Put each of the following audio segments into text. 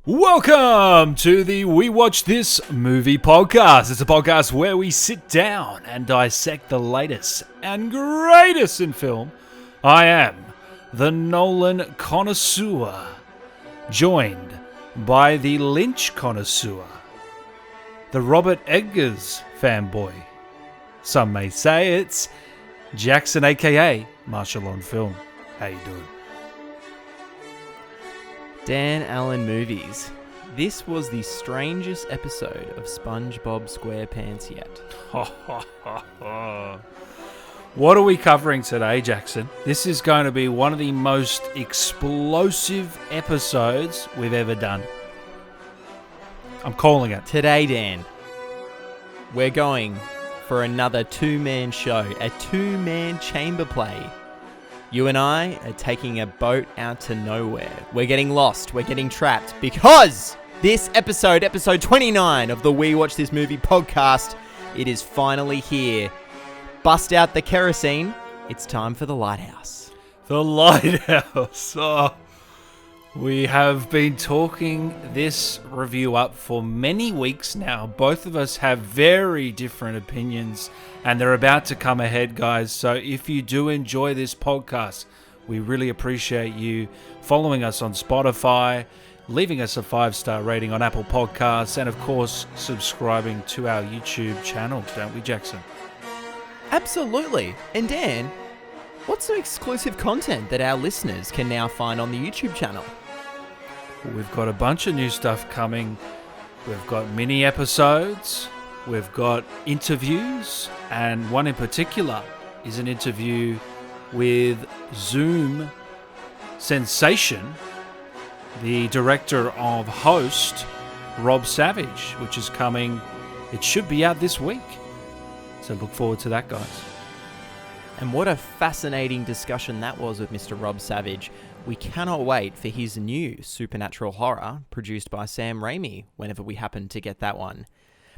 Welcome to the We Watch This Movie podcast. It's a podcast where we sit down and dissect the latest and greatest in film. I am the Nolan connoisseur, joined by the Lynch connoisseur, the Robert Eggers fanboy. Some may say it's Jackson, aka Marshall on Film. How you doing? Dan Allen Movies. This was the strangest episode of SpongeBob SquarePants yet. What are we covering today, Jackson? This is going to be one of the most explosive episodes we've ever done. I'm calling it. Today, Dan, we're going for another two-man show, a two-man chamber play. You and I are taking a boat out to nowhere. We're getting lost. We're getting trapped because this episode 29 of the We Watch This Movie podcast, it is finally here. Bust out the kerosene. It's time for the Lighthouse. The Lighthouse. Oh, we have been talking this review up for many weeks now. Both of us have very different opinions, and they're about to come ahead, guys. So if you do enjoy this podcast, we really appreciate you following us on Spotify, leaving us a 5-star rating on Apple Podcasts, and of course, subscribing to our YouTube channel, don't we, Jackson? Absolutely. And Dan, what's some exclusive content that our listeners can now find on the YouTube channel? We've got a bunch of new stuff coming. We've got mini episodes. We've got interviews. And one in particular is an interview with Zoom sensation, the director of Host, Rob Savage, which is coming. It should be out this week. So look forward to that, guys. And what a fascinating discussion that was with Mr. Rob Savage. We cannot wait for his new supernatural horror produced by Sam Raimi whenever we happen to get that one.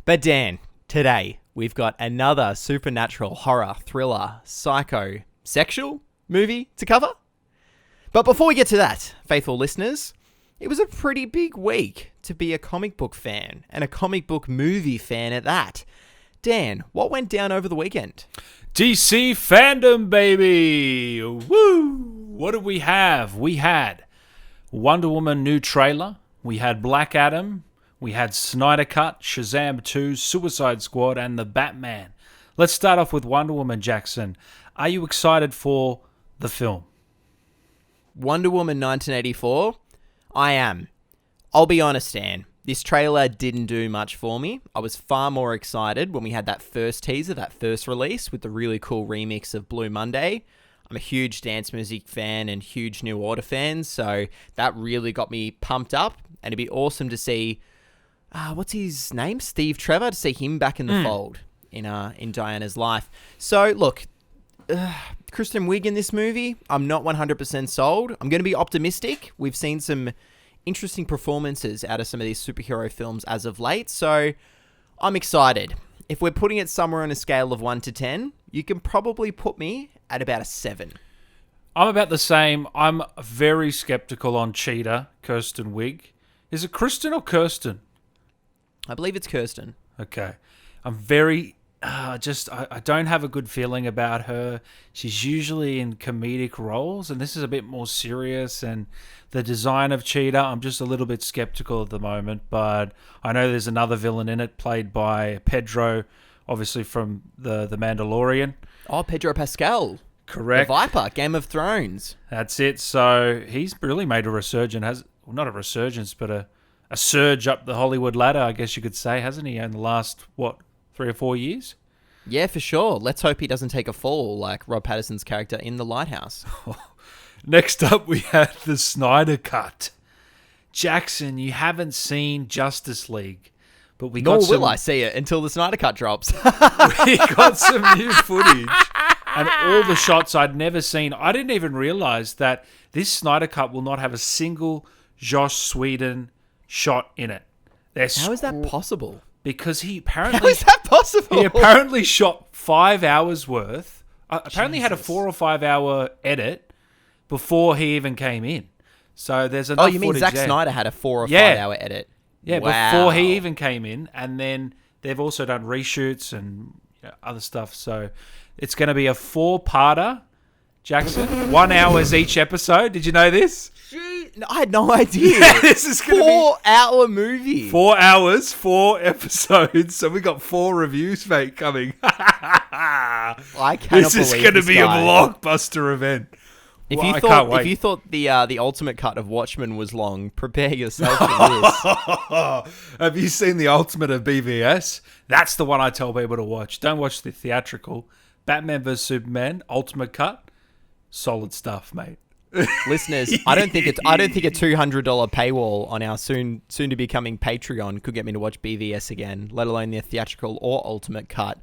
But Dan, today we've got another supernatural horror, thriller, psycho, sexual movie to cover. But before we get to that, faithful listeners, it was a pretty big week to be a comic book fan and a comic book movie fan at that. Dan, what went down over the weekend? DC fandom, baby! Woo! What did we have? We had Wonder Woman new trailer. We had Black Adam. We had Snyder Cut, Shazam 2, Suicide Squad, and The Batman. Let's start off with Wonder Woman, Jackson. Are you excited for the film? Wonder Woman 1984? I am. I'll be honest, Dan. This trailer didn't do much for me. I was far more excited when we had that first teaser, that first release with the really cool remix of Blue Monday. I'm a huge dance music fan and huge New Order fan, so that really got me pumped up. And it'd be awesome to see, what's his name? Steve Trevor, to see him back in the fold in Diana's life. So look, Kristen Wiig in this movie, I'm not 100% sold. I'm going to be optimistic. We've seen some interesting performances out of some of these superhero films as of late, so I'm excited. If we're putting it somewhere on a scale of 1 to 10, you can probably put me at about a 7. I'm about the same. I'm very skeptical on Cheetah, Kirsten Wiig. Is it Kristen or Kirsten? I believe it's Kirsten. Okay. I'm very... I don't have a good feeling about her. She's usually in comedic roles, and this is a bit more serious. And the design of Cheetah, I'm just a little bit skeptical at the moment. But I know there's another villain in it, played by Pedro, obviously from the Mandalorian. Oh, Pedro Pascal. Correct. The Viper, Game of Thrones. That's it. So he's really made a resurgence. Not a resurgence, but a surge up the Hollywood ladder, I guess you could say, hasn't he? In the last, 3 or 4 years? Yeah, for sure. Let's hope he doesn't take a fall like Rob Pattinson's character in The Lighthouse. Next up, we have the Snyder Cut. Jackson, you haven't seen Justice League, but we got Nor will I see it until the Snyder Cut drops. We got some new footage, and all the shots I'd never seen. I didn't even realize that this Snyder Cut will not have a single Joss Whedon shot in it. How is that possible? Because he apparently... How is that possible? He apparently shot 5 hours worth. Apparently had a 4 or 5 hour edit before he even came in. So there's enough. Oh, you mean footage Zack there. Snyder had a 4 or 5 hour edit? Yeah, Wow. before he even came in, and then they've also done reshoots and other stuff. So it's going to be a 4-parter, Jackson. 1 hours each episode. Did you know this? No, I had no idea. This is going to 4-hour movie. 4 hours, 4 episodes. So we got 4 reviews, mate, coming. I cannot This is believe going to this be guy. a blockbuster event. If Well, you I thought can't wait. if you thought the ultimate cut of Watchmen was long, prepare yourself for this. Have you seen the Ultimate of BVS? That's the one I tell people to watch. Don't watch the theatrical. Batman vs Superman Ultimate Cut. Solid stuff, mate. Listeners, I don't think a $200 paywall on our soon to be coming Patreon could get me to watch BVS again, let alone the theatrical or ultimate cut.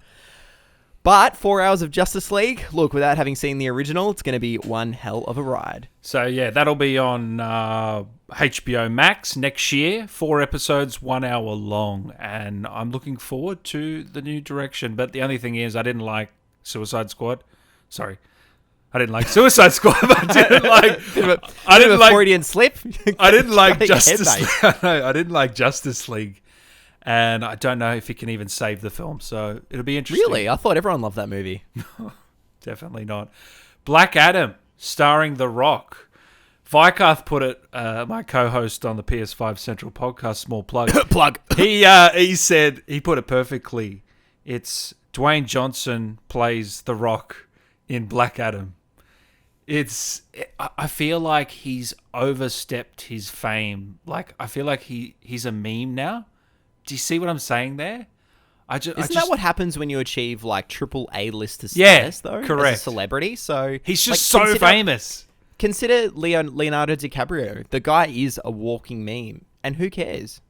But 4 hours of Justice League, look, without having seen the original, it's going to be one hell of a ride. So yeah, that'll be on HBO Max next year. 4 episodes, 1 hour long, and I'm looking forward to the new direction. But the only thing is, I didn't like Suicide Squad. Sorry. I didn't like Suicide Squad. But I didn't like Freudian slip. I didn't like Got your head, Justice mate. League. I didn't like Justice League. And I don't know if it can even save the film. So it'll be interesting. Really? I thought everyone loved that movie. Definitely not. Black Adam, starring The Rock. Vikarth put it, my co-host on the PS5 Central podcast, small plug. Plug. He said, he put it perfectly. It's Dwayne Johnson plays The Rock in Black Adam. I feel like he's overstepped his fame. Like, I feel like he's a meme now. Do you see what I'm saying there? Isn't that what happens when you achieve like triple A-lister Yeah, status, though? correct. As a celebrity, so He's just like, so famous. Consider Leonardo DiCaprio. The guy is a walking meme, and who cares?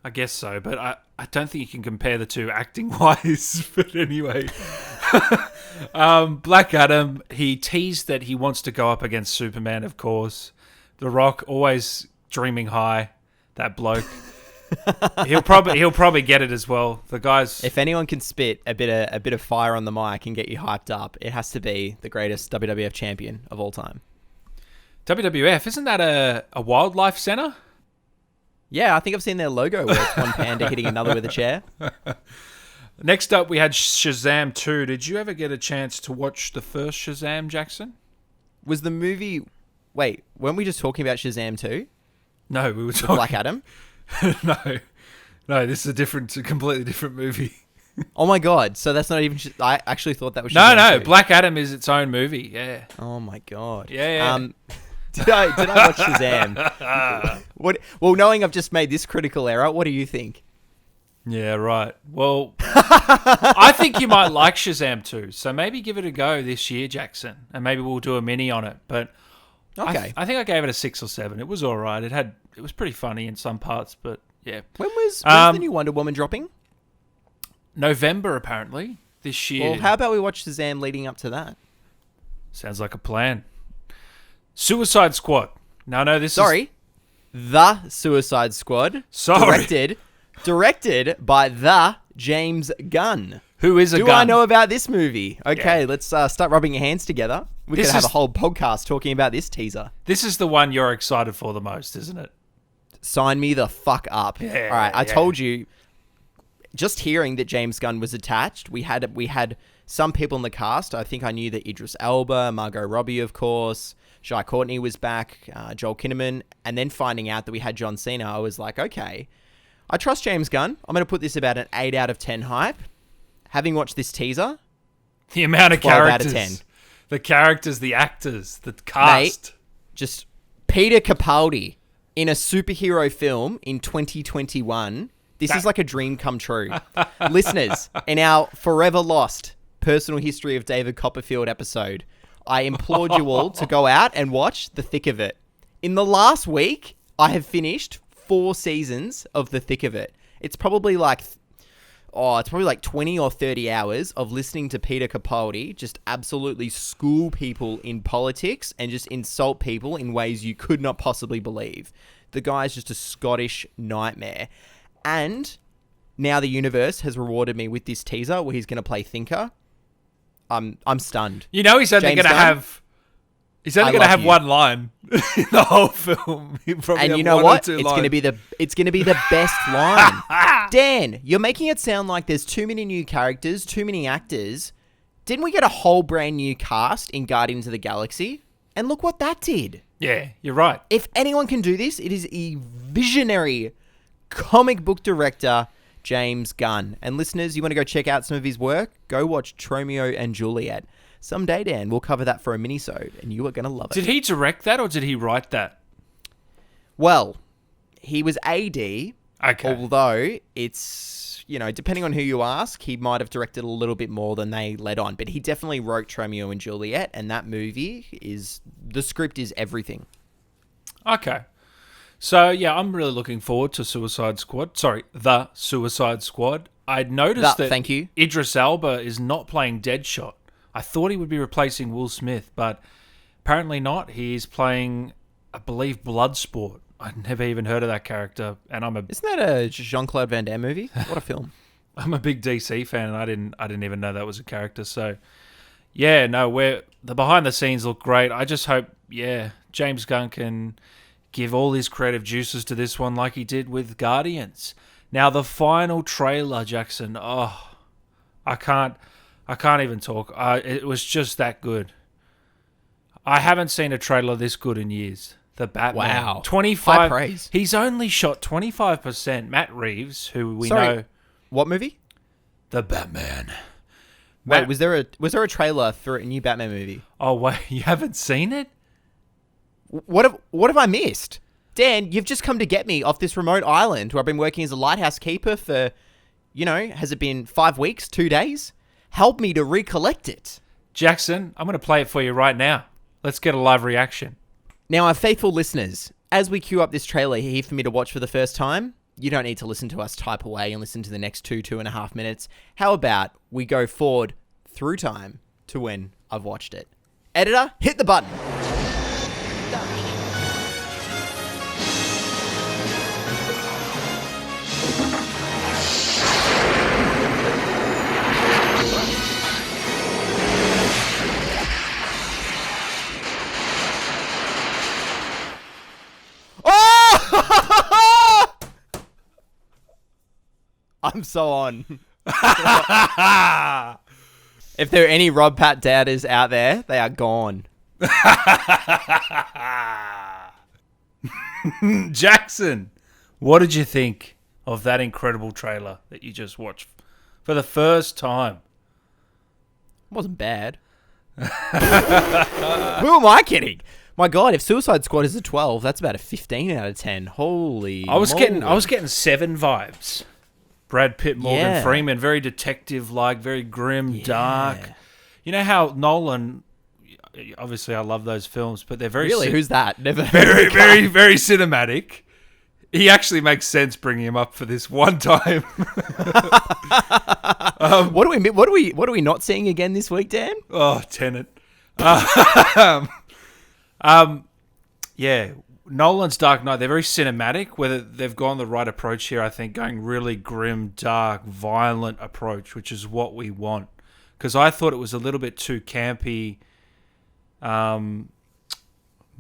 I guess so, but I don't think you can compare the two acting-wise. But anyway, Black Adam, he teased that he wants to go up against Superman, of course. The Rock, always dreaming high, that bloke. He'll probably get it as well. The guy's... If anyone can spit a bit of fire on the mic and get you hyped up, it has to be the greatest WWF champion of all time. WWF, isn't that a wildlife center? Yeah, I think I've seen their logo where it's one panda hitting another with a chair. Next up, we had Shazam 2. Did you ever get a chance to watch the first Shazam, Jackson? Was the movie... Wait, weren't we just talking about Shazam 2? No, we were talking... Black Adam? No, this is a completely different movie. Oh my god, so that's not even... I actually thought that was No, Shazam 2. Black Adam is its own movie, yeah. Oh my god. Yeah. Did I watch Shazam? Well, knowing I've just made this critical error, what do you think? Yeah, right. Well, I think you might like Shazam 2, so maybe give it a go this year, Jackson, and maybe we'll do a mini on it. But Okay. I think I gave it a 6 or 7. It was all right. It was pretty funny in some parts, but yeah. When's the new Wonder Woman dropping? November, apparently, this year. Well, how about we watch Shazam leading up to that? Sounds like a plan. Suicide Squad. No, this Sorry. The Suicide Squad. Sorry. Directed by the James Gunn. Who is a gun? Do I know about this movie? Okay, let's start rubbing your hands together. We could have a whole podcast talking about this teaser. This is the one you're excited for the most, isn't it? Sign me the fuck up. Yeah, all right, I yeah. told you. Just hearing that James Gunn was attached, we had some people in the cast. I think I knew that Idris Elba, Margot Robbie, of course, Jai Courtney was back, Joel Kinnaman, and then finding out that we had John Cena, I was like, okay, I trust James Gunn. I'm going to put this about an 8 out of 10 hype. Having watched this teaser, The amount of 12 out characters, of 10. the characters, the actors, the cast. Mate, just Peter Capaldi in a superhero film in 2021. This is like a dream come true. Listeners, in our forever lost personal history of David Copperfield episode, I implored you all to go out and watch The Thick of It. In the last week, I have finished 4 seasons of The Thick of It. It's probably like 20 or 30 hours of listening to Peter Capaldi just absolutely school people in politics and just insult people in ways you could not possibly believe. The guy's just a Scottish nightmare. And now the universe has rewarded me with this teaser where he's going to play Thinker. I'm stunned. You know he's only going to have He's only going to have one line in the whole film. And you know what? It's going to be the best line. Dan, you're making it sound like there's too many new characters, too many actors. Didn't we get a whole brand new cast in Guardians of the Galaxy? And look what that did. Yeah, you're right. If anyone can do this, it is a visionary comic book director, James Gunn. And listeners, you want to go check out some of his work? Go watch Romeo and Juliet. Someday, Dan, we'll cover that for a mini-sode, and you are going to love it. Did he direct that, or did he write that? Well, he was AD, okay. Although it's, depending on who you ask, he might have directed a little bit more than they let on. But he definitely wrote Romeo and Juliet, and that movie the script is everything. Okay. So, yeah, I'm really looking forward to Suicide Squad. Sorry, The Suicide Squad. I'd noticed that thank you. Idris Elba is not playing Deadshot. I thought he would be replacing Will Smith, but apparently not. He's playing, I believe, Bloodsport. I'd never even heard of that character, and Isn't that a Jean-Claude Van Damme movie? What a film! I'm a big DC fan, and I didn't even know that was a character. So, yeah, no, the behind the scenes look great. I just hope, James Gunn can give all his creative juices to this one, like he did with Guardians. Now, the final trailer, Jackson. Oh, I can't even talk. It was just that good. I haven't seen a trailer this good in years. The Batman. Wow. 25. High praise. He's only shot 25%. Matt Reeves, who we know. What movie? The Batman. Wait, was there a trailer for a new Batman movie? Oh, wait, you haven't seen it? What have I missed? Dan, you've just come to get me off this remote island where I've been working as a lighthouse keeper for, has it been 5 weeks, 2 days? Help me to recollect it. Jackson, I'm going to play it for you right now. Let's get a live reaction. Now, our faithful listeners, as we queue up this trailer here for me to watch for the first time, you don't need to listen to us type away and listen to the next 2.5 minutes. How about we go forward through time to when I've watched it? Editor, hit the button. I'm so on. If there are any Rob Pat doubters out there, they are gone. Jackson, what did you think of that incredible trailer that you just watched for the first time? It wasn't bad. Who am I kidding? My God, if Suicide Squad is a 12, that's about a 15 out of 10. Holy I was moly. getting 7 vibes. Brad Pitt, Morgan Freeman, very detective-like, very grim, dark. You know how Nolan, obviously I love those films, but they're very... Really? Who's that? Never very, very, very cinematic. He actually makes sense bringing him up for this one time. What are we not seeing again this week, Dan? Oh, Tenet. Yeah, Nolan's Dark Knight, they're very cinematic, whether they've gone the right approach here, I think, going really grim, dark, violent approach, which is what we want. Because I thought it was a little bit too campy. No,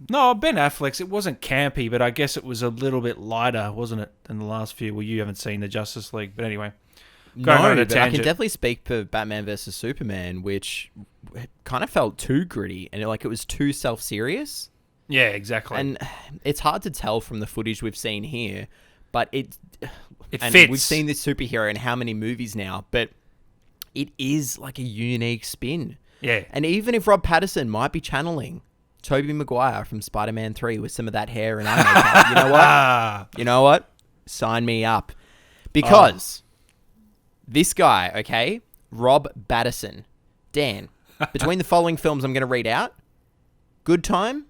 Ben Affleck's, it wasn't campy, but I guess it was a little bit lighter, wasn't it, than the last few? Well, you haven't seen the Justice League, but anyway. No, but I can definitely speak for Batman vs. Superman, which kind of felt too gritty, and it was too self-serious. Yeah, exactly. And it's hard to tell from the footage we've seen here, but it fits. We've seen this superhero in how many movies now, but it is like a unique spin. Yeah. And even if Rob Pattinson might be channeling Tobey Maguire from Spider-Man 3 with some of that hair and eye makeup, you know what? You know what? Sign me up. Because this guy, okay, Rob Pattinson, Dan, between the following films I'm going to read out, Good Time,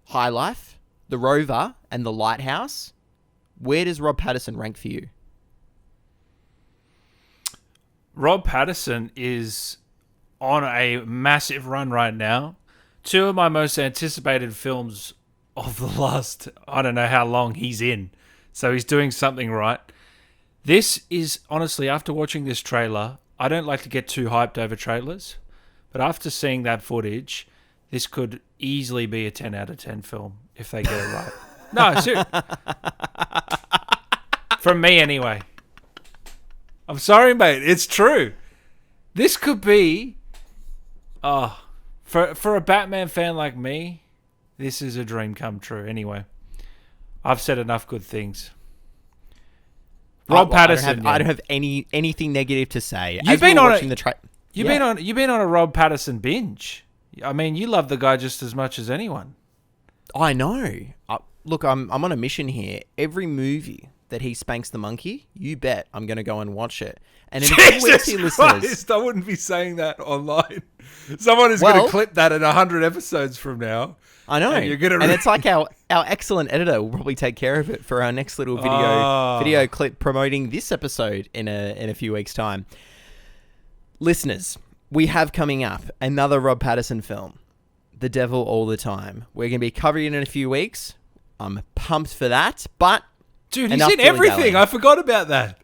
High Life, The Rover, and The Lighthouse, where does Rob Pattinson rank for you? Rob Pattinson is on a massive run right now. 2 of my most anticipated films of the last, I don't know how long he's in. So he's doing something right. This is, honestly, after watching this trailer, I don't like to get too hyped over trailers, but after seeing that footage, this could easily be a 10 out of 10 film if they get it right. No, seriously. From me, anyway. I'm sorry, mate. It's true. This could be... for a Batman fan like me, this is a dream come true. Anyway, I've said enough good things. Rob Patterson. I don't have anything negative to say. You've been on a Rob Patterson binge. I mean, you love the guy just as much as anyone. I know. Look, I'm on a mission here. Every movie that he spanks the monkey, you bet I'm going to go and watch it. And in a few weeks, listeners, I wouldn't be saying that online. Someone is going to clip that in 100 episodes from now. I know. And it's like our excellent editor will probably take care of it for our next little video clip promoting this episode in a few weeks' time. Listeners, we have coming up another Rob Patterson film, The Devil All the Time. We're going to be covering it in a few weeks. I'm pumped for that, but... Dude, he's in everything. I forgot about that.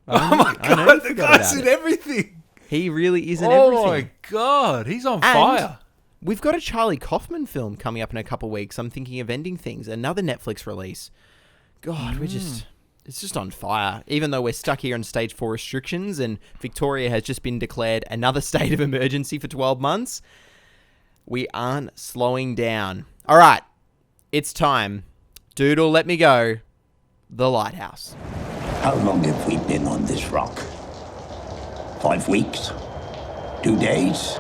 Oh my God, the guy's in everything. He really is in everything. Oh my God, he's on fire. We've got a Charlie Kaufman film coming up in a couple of weeks. I'm thinking of Ending Things, another Netflix release. God, it's just on fire. Even though we're stuck here on stage 4 restrictions and Victoria has just been declared another state of emergency for 12 months, we aren't slowing down. All right, it's time. Doodle, let me go. The Lighthouse. How long have we been on this rock? 5 weeks? 2 days?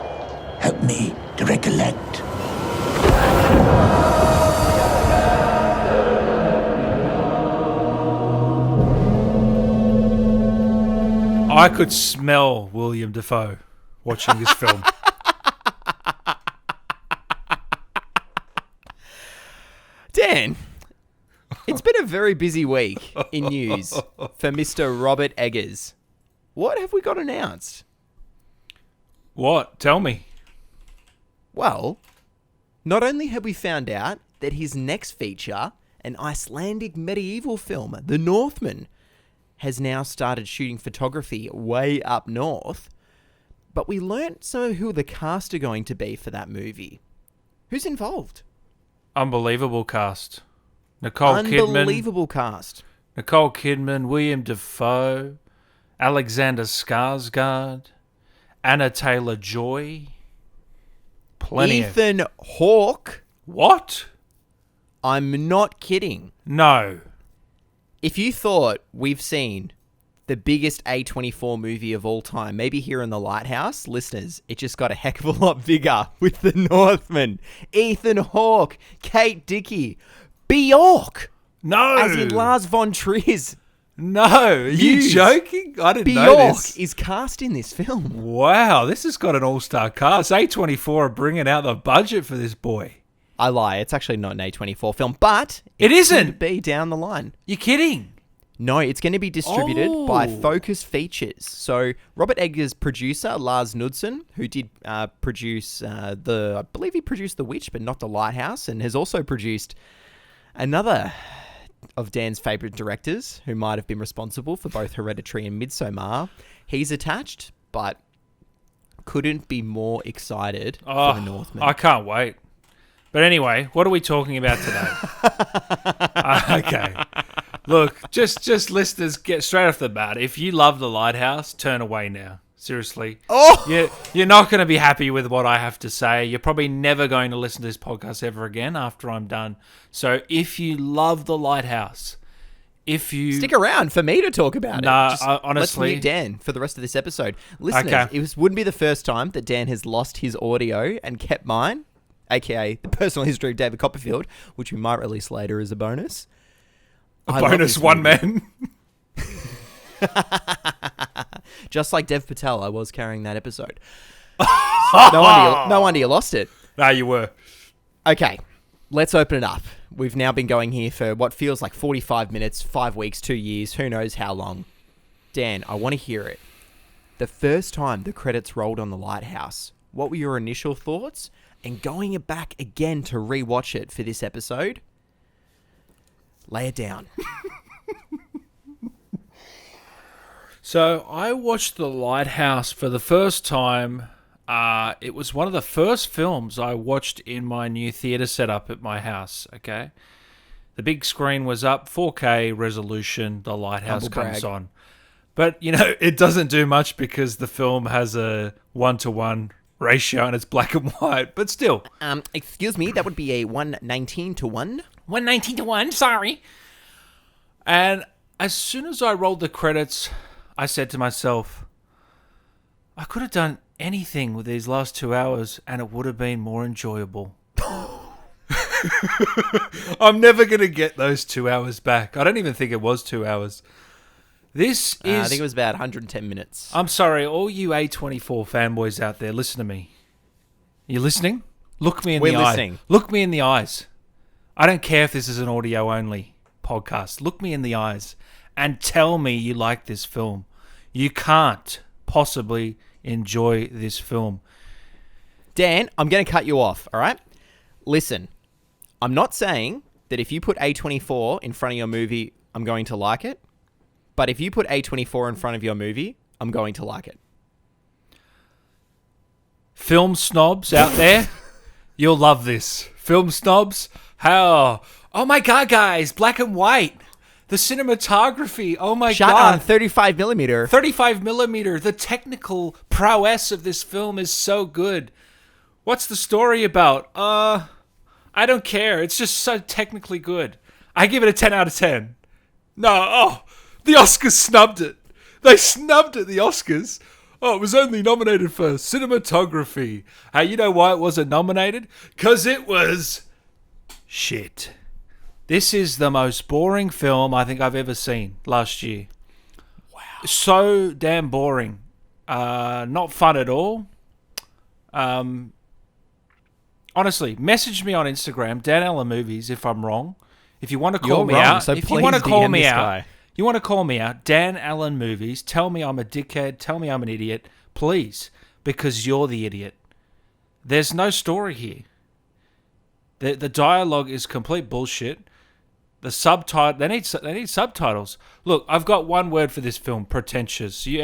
Help me to recollect. I could smell William Dafoe watching this film. Dan, it's been a very busy week in news for Mr. Robert Eggers. What have we got announced? What? Tell me. Well, not only have we found out that his next feature, an Icelandic medieval film, The Northman, has now started shooting photography way up north, but we learnt some of who the cast are going to be for that movie. Who's involved? Unbelievable cast. Nicole Kidman, William Dafoe, Alexander Skarsgård, Anna Taylor-Joy. Ethan Hawke. What? I'm not kidding. No. If you thought we've seen the biggest A24 movie of all time, maybe here in The Lighthouse, listeners, it just got a heck of a lot bigger with The Northman. Ethan Hawke, Kate Dickie, Bjork. No. As in Lars von Trier's. No. Are you joking? I didn't know this. Bjork is cast in this film. Wow. This has got an all-star cast. A24 are bringing out the budget for this boy. I lie. It's actually not an A24 film, but it isn't. Going to be down the line. You're kidding? No, it's going to be distributed by Focus Features. So Robert Eggers' producer, Lars Knudsen, who did produce I believe he produced The Witch, but not The Lighthouse, and has also produced another of Dan's favourite directors, who might have been responsible for both Hereditary and Midsommar. He's attached, but couldn't be more excited for The Northman. I can't wait. But anyway, what are we talking about today? Okay. Look, just listeners, get straight off the bat. If you love The Lighthouse, turn away now. Seriously. You're not going to be happy with what I have to say. You're probably never going to listen to this podcast ever again after I'm done. So if you love The Lighthouse, stick around for me to talk about it. Honestly, let's mute Dan for the rest of this episode. Listeners, it wouldn't be the first time that Dan has lost his audio and kept mine, aka the personal history of David Copperfield, which we might release later as a bonus. Bonus one man. Just like Dev Patel, I was carrying that episode. No wonder you lost it. No, you were. Okay, let's open it up. We've now been going here for what feels like 45 minutes, 5 weeks, 2 years, who knows how long. Dan, I want to hear it. The first time the credits rolled on The Lighthouse, what were your initial thoughts? And going back again to rewatch it for this episode, lay it down. So I watched The Lighthouse for the first time It was one of the first films I watched in my new theatre setup at my house, okay? The big screen was up, 4K resolution, the Lighthouse comes on. But, it doesn't do much because the film has a 1-to-1 ratio and it's black and white, but still. Excuse me, that would be a 119 to 1? 119 to 1, sorry. And as soon as I rolled the credits, I said to myself, I could have done anything with these last 2 hours and it would have been more enjoyable. I'm never going to get those 2 hours back. I don't even think it was 2 hours. This is... I think it was about 110 minutes. I'm sorry, all you A24 fanboys out there, listen to me. You listening? Look me in the eye. Look me in the eyes. I don't care if this is an audio-only podcast. Look me in the eyes and tell me you like this film. You can't possibly enjoy this film. Dan, I'm going to cut you off, all right? Listen, I'm not saying that if you put A24 in front of your movie, I'm going to like it. But if you put A24 in front of your movie, I'm going to like it. Film snobs out there, you'll love this. Film snobs, how? Oh my God, guys, black and white. The cinematography, oh my God. Shot on 35 millimeter. 35 millimeter. The technical prowess of this film is so good. What's the story about? I don't care. It's just so technically good. I give it a 10 out of 10. No, the Oscars snubbed it. They snubbed it, the Oscars. Oh, it was only nominated for cinematography. Hey, you know why it wasn't nominated? Because it was shit. This is the most boring film I think I've ever seen last year. Wow. So damn boring. Not fun at all. Honestly, message me on Instagram, Dan Allen Movies, if I'm wrong. If you want to call me out. So if you want to call me out. Guy. You want to call me out, Dan Allen Movies, tell me I'm a dickhead, tell me I'm an idiot, please, because you're the idiot. There's no story here. The dialogue is complete bullshit. The subtitle, they need subtitles. Look, I've got one word for this film, pretentious. You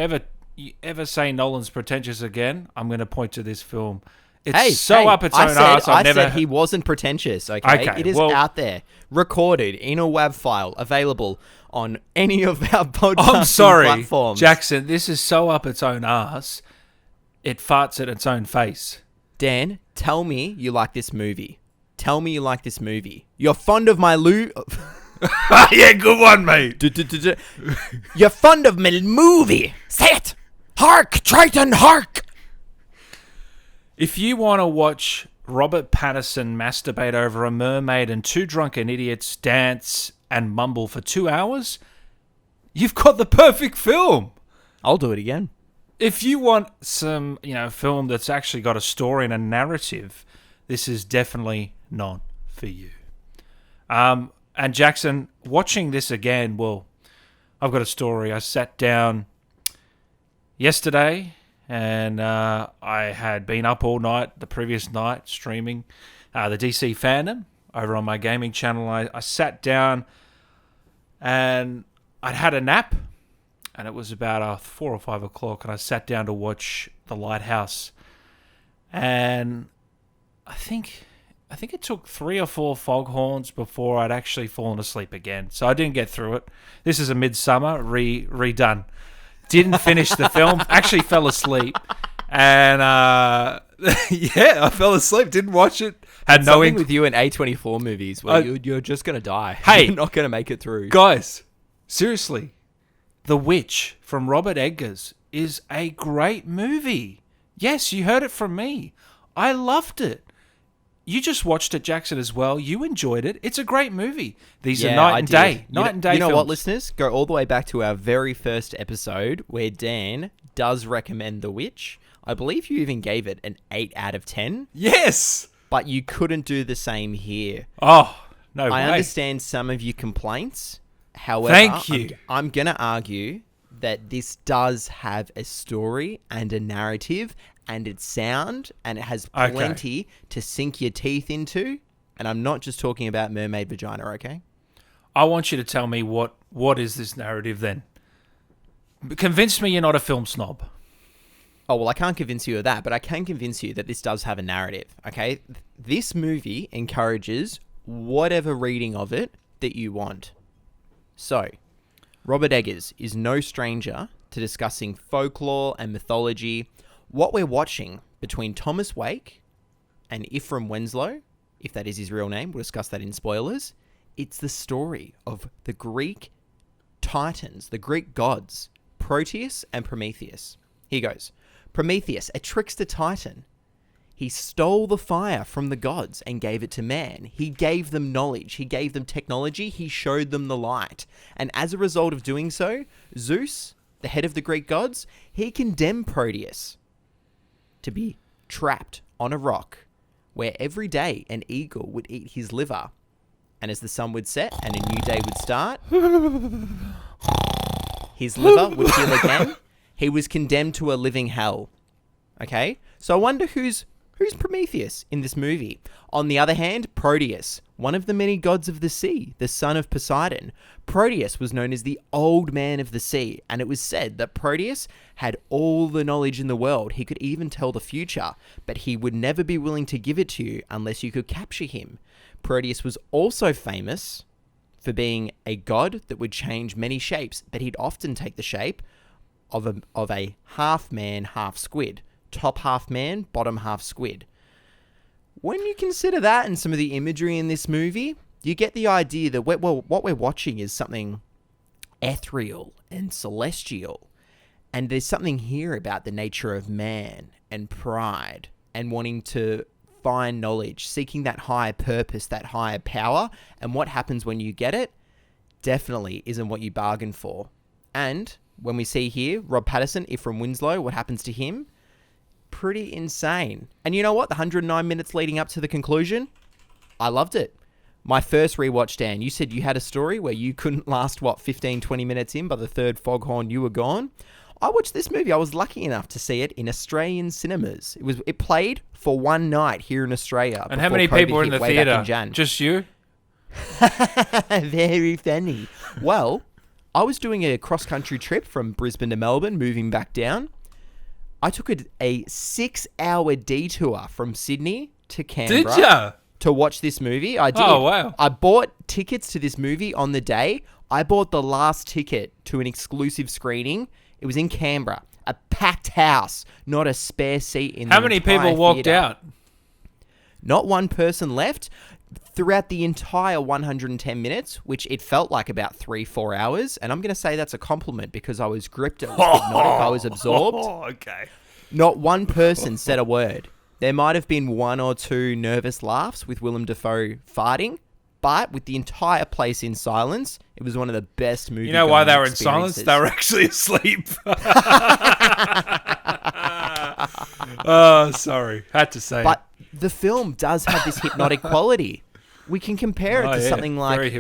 ever say Nolan's pretentious again, I'm going to point to this film. It's up its own ass. I said he wasn't pretentious, okay? It is out there, recorded in a WAV file, available on any of our podcasting platforms. Jackson, this is so up its own ass, it farts at its own face. Dan, tell me you like this movie. Tell me you like this movie. You're fond of my Yeah, good one, mate. You're fond of my movie. Say it. Hark, Triton, hark. If you want to watch Robert Pattinson masturbate over a mermaid and two drunken idiots dance and mumble for 2 hours, you've got the perfect film. I'll do it again. If you want some, film that's actually got a story and a narrative, this is definitely not for you. And Jackson, watching this again, well, I've got a story. I sat down yesterday and I had been up all night, the previous night, streaming the DC Fandom over on my gaming channel. I sat down and I'd had a nap, and it was about 4 or 5 o'clock, and I sat down to watch The Lighthouse. And I think it took 3 or 4 foghorns before I'd actually fallen asleep again. So I didn't get through it. This is a Midsummer redone. Didn't finish the film. Actually fell asleep. And yeah, I fell asleep. Didn't watch it. Had no something with you in A24 movies where you're just going to die. Hey, you're not going to make it through. Guys, seriously. The Witch from Robert Eggers is a great movie. Yes, you heard it from me. I loved it. You just watched it, Jackson, as well. You enjoyed it. It's a great movie. These are night and day. Night and day You know films. what, listeners? Go all the way back to our very first episode where Dan does recommend The Witch. I believe you even gave it an 8 out of 10. Yes! But you couldn't do the same here. Oh, no way. I understand some of your complaints. However, thank you. I'm going to argue that this does have a story and a narrative, and it's sound, and it has plenty to sink your teeth into. And I'm not just talking about mermaid vagina, okay? I want you to tell me what is this narrative then. Convince me you're not a film snob. Oh, well, I can't convince you of that, but I can convince you that this does have a narrative, okay? This movie encourages whatever reading of it that you want. So, Robert Eggers is no stranger to discussing folklore and mythology. What we're watching between Thomas Wake and Ephraim Winslow, if that is his real name, we'll discuss that in spoilers, it's the story of the Greek titans, the Greek gods, Proteus and Prometheus. Here goes. Prometheus, a trickster titan. He stole the fire from the gods and gave it to man. He gave them knowledge. He gave them technology. He showed them the light. And as a result of doing so, Zeus, the head of the Greek gods, he condemned Proteus to be trapped on a rock where every day an eagle would eat his liver. And as the sun would set and a new day would start, his liver would heal again. He was condemned to a living hell. Okay? So I wonder who's Prometheus in this movie. On the other hand, Proteus, one of the many gods of the sea, the son of Poseidon. Proteus was known as the old man of the sea, and it was said that Proteus had all the knowledge in the world. He could even tell the future, but he would never be willing to give it to you unless you could capture him. Proteus was also famous for being a god that would change many shapes, but he'd often take the shape of a half man, half squid. Top half man, bottom half squid. When you consider that and some of the imagery in this movie, you get the idea that what we're watching is something ethereal and celestial. And there's something here about the nature of man and pride and wanting to find knowledge, seeking that higher purpose, that higher power. And what happens when you get it definitely isn't what you bargained for. And when we see here, Rob Pattinson, Ephraim Winslow, what happens to him? Pretty insane. And you know what? The 109 minutes leading up to the conclusion, I loved it. My first rewatch, Dan, you said you had a story where you couldn't last, 15, 20 minutes in, by the third foghorn you were gone. I watched this movie. I was lucky enough to see it in Australian cinemas. It played for one night here in Australia. And how many people were in the theatre? Just you? Very funny. Well, I was doing a cross-country trip from Brisbane to Melbourne, moving back down. I took a 6-hour detour from Sydney to Canberra. Did ya? To watch this movie. I did. Oh, wow. I bought tickets to this movie on the day. I bought the last ticket to an exclusive screening. It was in Canberra. A packed house. Not a spare seat in the How many people walked theatre. out? Not one person left. Throughout the entire 110 minutes, which it felt like about 3-4 hours. And I'm going to say that's a compliment because I was gripped. I was hypnotic. I was absorbed. Okay. Not one person said a word. There might have been one or two nervous laughs with Willem Dafoe farting, but with the entire place in silence, it was one of the best movies. You know why they were in silence? They were actually asleep. Oh, sorry. Had to say But the film does have this hypnotic quality. We can compare it to something like,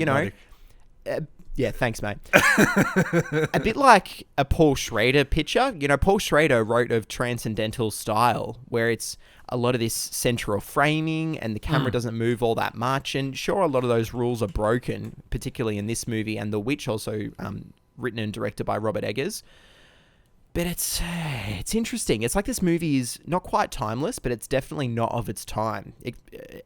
yeah, thanks, mate. A bit like a Paul Schrader picture. You know, Paul Schrader wrote of transcendental style, where it's a lot of this central framing and the camera doesn't move all that much. And sure, a lot of those rules are broken, particularly in this movie, and The Witch, also written and directed by Robert Eggers. But it's interesting. It's like this movie is not quite timeless, but it's definitely not of its time.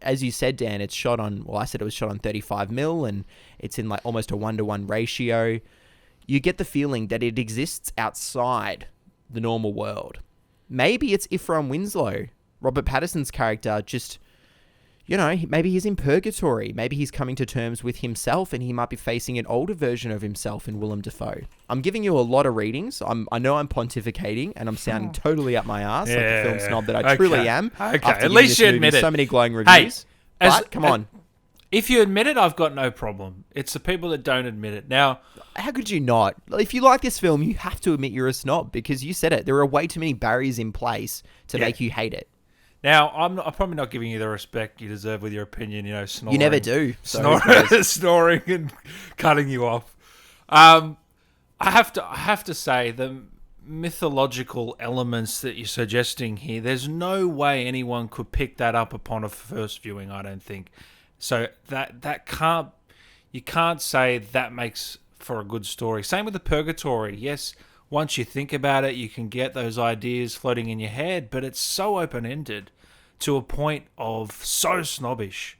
As you said, Dan, it's shot on, well, I said it was shot on 35mm, and it's in like almost a 1-to-1 ratio. You get the feeling that it exists outside the normal world. Maybe it's Ephraim Winslow, Robert Pattinson's character, just, you know, maybe he's in purgatory. Maybe he's coming to terms with himself and he might be facing an older version of himself in Willem Dafoe. I'm giving you a lot of readings. I know I'm pontificating and I'm sounding totally up my ass like the film snob that I truly am. Okay, at least you admit it. So many glowing reviews. But come on. If you admit it, I've got no problem. It's the people that don't admit it. Now, how could you not? If you like this film, you have to admit you're a snob because you said it. There are way too many barriers in place to make you hate it. Now, I'm probably not giving you the respect you deserve with your opinion, you know, snoring. You never do. Snoring and cutting you off. I have to say, the mythological elements that you're suggesting here, there's no way anyone could pick that up upon a first viewing, I don't think. So that you can't say that makes for a good story. Same with the purgatory. Yes, once you think about it, you can get those ideas floating in your head, but it's so open-ended to a point of so snobbish.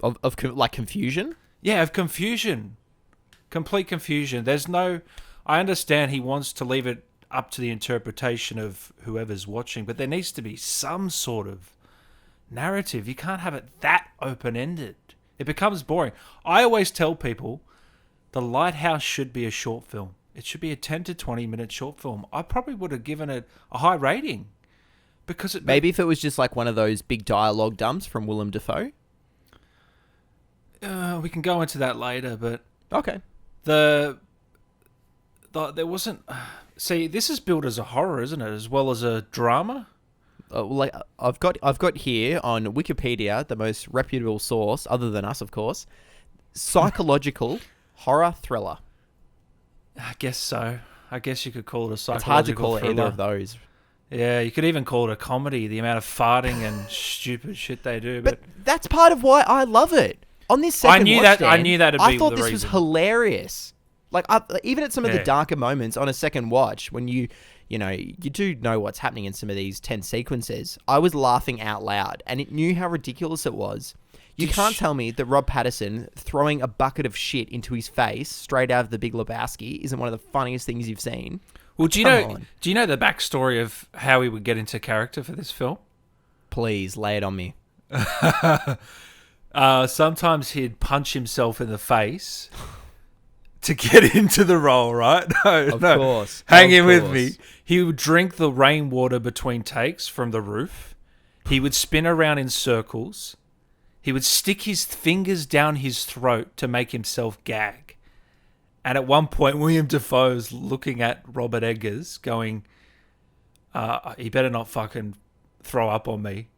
Like confusion? Yeah, of confusion. Complete confusion. There's no... I understand he wants to leave it up to the interpretation of whoever's watching, but there needs to be some sort of narrative. You can't have it that open-ended. It becomes boring. I always tell people the Lighthouse should be a short film. It should be a 10 to 20 minute short film. I probably would have given it a high rating because it... Maybe if it was just like one of those big dialogue dumps from Willem Dafoe. We can go into that later, but Okay. there wasn't... See, this is billed as a horror, isn't it? As well as a drama? Like I've got here on Wikipedia, the most reputable source, other than us, of course, psychological horror thriller. I guess so. I guess you could call it a psychological It's hard to call it thriller. either of those. Yeah, you could even call it a comedy, the amount of farting and stupid shit they do. But that's part of why I love it. On this second watch, Dan, I knew that'd be I thought the this reason. was hilarious. Like even at some of the darker moments on a second watch, when you do know what's happening in some of these tense sequences, I was laughing out loud, and it knew how ridiculous it was. You can't tell me that Rob Pattinson throwing a bucket of shit into his face straight out of The Big Lebowski isn't one of the funniest things you've seen. Well, do you know the backstory of how he would get into character for this film? Please lay it on me. Sometimes he'd punch himself in the face to get into the role, right? Of course. Hang in with me. He would drink the rainwater between takes from the roof. He would spin around in circles. He would stick his fingers down his throat to make himself gag. And at one point, William Dafoe's looking at Robert Eggers going, he better not fucking throw up on me.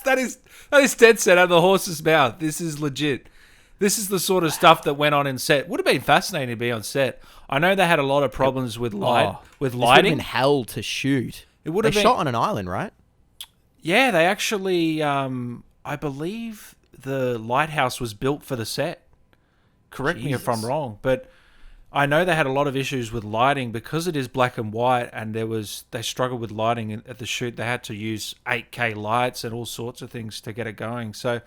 That is dead set out of the horse's mouth. This is legit. This is the sort of stuff that went on in set. Would have been fascinating to be on set. I know they had a lot of problems with lighting. This would have been hell to shoot. It would have been shot on an island, right? Yeah, they actually, I believe the Lighthouse was built for the set. Correct me if I'm wrong, but I know they had a lot of issues with lighting because it is black and white, and they struggled with lighting at the shoot. They had to use 8K lights and all sorts of things to get it going. So,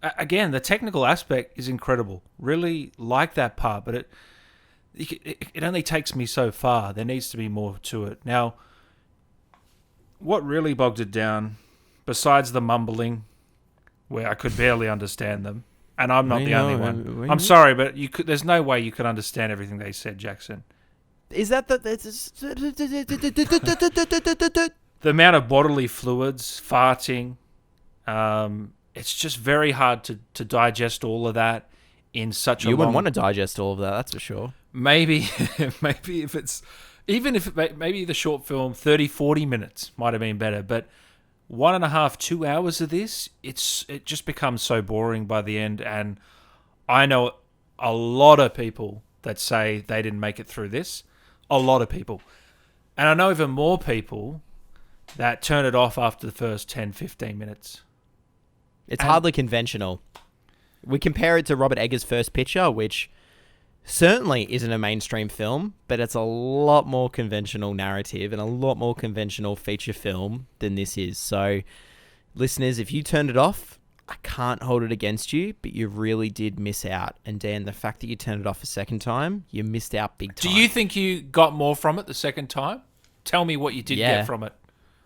again, the technical aspect is incredible. Really like that part, but it only takes me so far. There needs to be more to it. Now, what really bogged it down, besides the mumbling, where I could barely understand them, and I'm not the only one. I'm sorry, but there's no way you could understand everything they said, Jackson. Is that the amount of bodily fluids, farting, it's just very hard to digest all of that in such a You wouldn't want to digest all of that, that's for sure. Maybe if it's... Even if maybe the short film, 30, 40 minutes might have been better, but 1.5, 2 hours of this, it just becomes so boring by the end. And I know a lot of people that say they didn't make it through this. A lot of people. And I know even more people that turn it off after the first 10, 15 minutes. It's hardly conventional. We compare it to Robert Eggers' First Picture, which certainly isn't a mainstream film, but it's a lot more conventional narrative and a lot more conventional feature film than this is. So, listeners, if you turned it off, I can't hold it against you, but you really did miss out. And Dan, the fact that you turned it off a second time, you missed out big time. Do you think you got more from it the second time? Tell me what you did get from it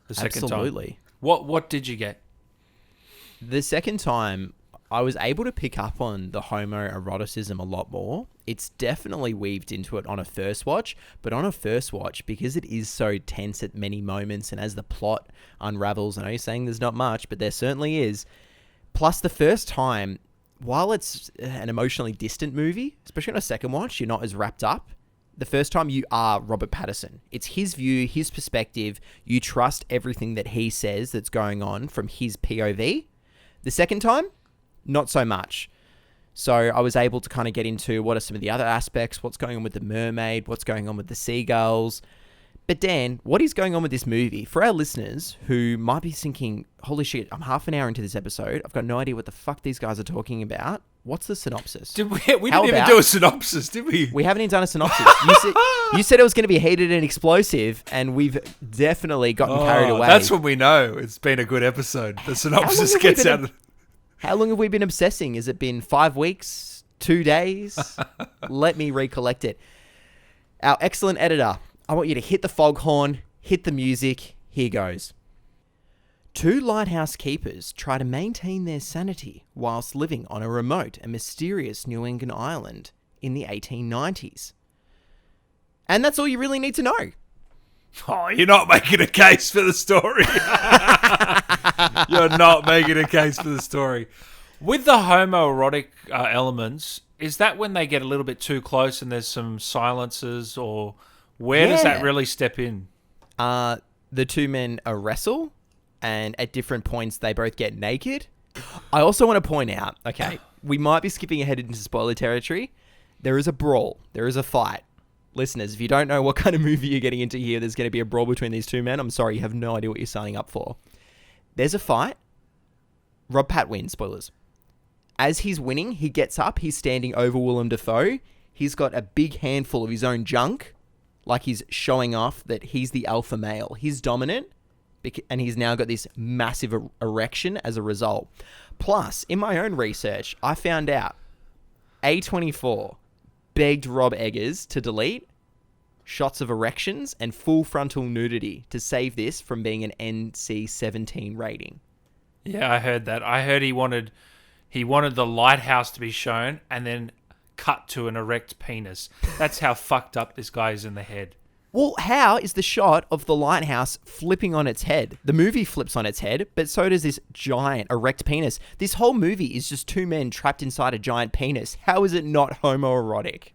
the second time. Absolutely. What did you get? The second time, I was able to pick up on the homoeroticism a lot more. It's definitely weaved into it on a first watch, but on a first watch, because it is so tense at many moments, and as the plot unravels, I know you're saying there's not much, but there certainly is. Plus, the first time, while it's an emotionally distant movie, especially on a second watch, you're not as wrapped up. The first time, you are Robert Pattinson. It's his view, his perspective. You trust everything that he says that's going on from his POV. The second time, not so much. So I was able to kind of get into what are some of the other aspects, what's going on with the mermaid, what's going on with the seagulls. But Dan, what is going on with this movie? For our listeners who might be thinking, holy shit, I'm half an hour into this episode, I've got no idea what the fuck these guys are talking about. What's the synopsis? We didn't even do a synopsis, did we? We haven't even done a synopsis. You said it was going to be heated and explosive, and we've definitely gotten carried away. That's when we know it's been a good episode. The synopsis gets out of... How long have we been obsessing? Has it been 5 weeks? 2 days? Let me recollect it. Our excellent editor, I want you to hit the foghorn, hit the music. Here goes. 2 lighthouse keepers try to maintain their sanity whilst living on a remote and mysterious New England island in the 1890s. And that's all you really need to know. Oh, you're not making a case for the story. You're not making a case for the story. With the homoerotic elements, is that when they get a little bit too close and there's some silences, or where does that really step in? The 2 men wrestle, and at different points they both get naked. I also want to point out, okay, we might be skipping ahead into spoiler territory. There is a brawl. There is a fight. Listeners, if you don't know what kind of movie you're getting into here, there's going to be a brawl between these 2 men. I'm sorry, you have no idea what you're signing up for. There's a fight. Rob Pat wins, spoilers. As he's winning, he gets up. He's standing over Willem Dafoe. He's got a big handful of his own junk, like he's showing off that he's the alpha male. He's dominant, and he's now got this massive erection as a result. Plus, in my own research, I found out A24 begged Rob Eggers to delete shots of erections and full frontal nudity to save this from being an NC-17 rating. Yeah, I heard that. I heard he wanted the lighthouse to be shown and then cut to an erect penis. That's how fucked up this guy is in the head. Well, how is the shot of the lighthouse flipping on its head? The movie flips on its head, but so does this giant erect penis. This whole movie is just 2 men trapped inside a giant penis. How is it not homoerotic?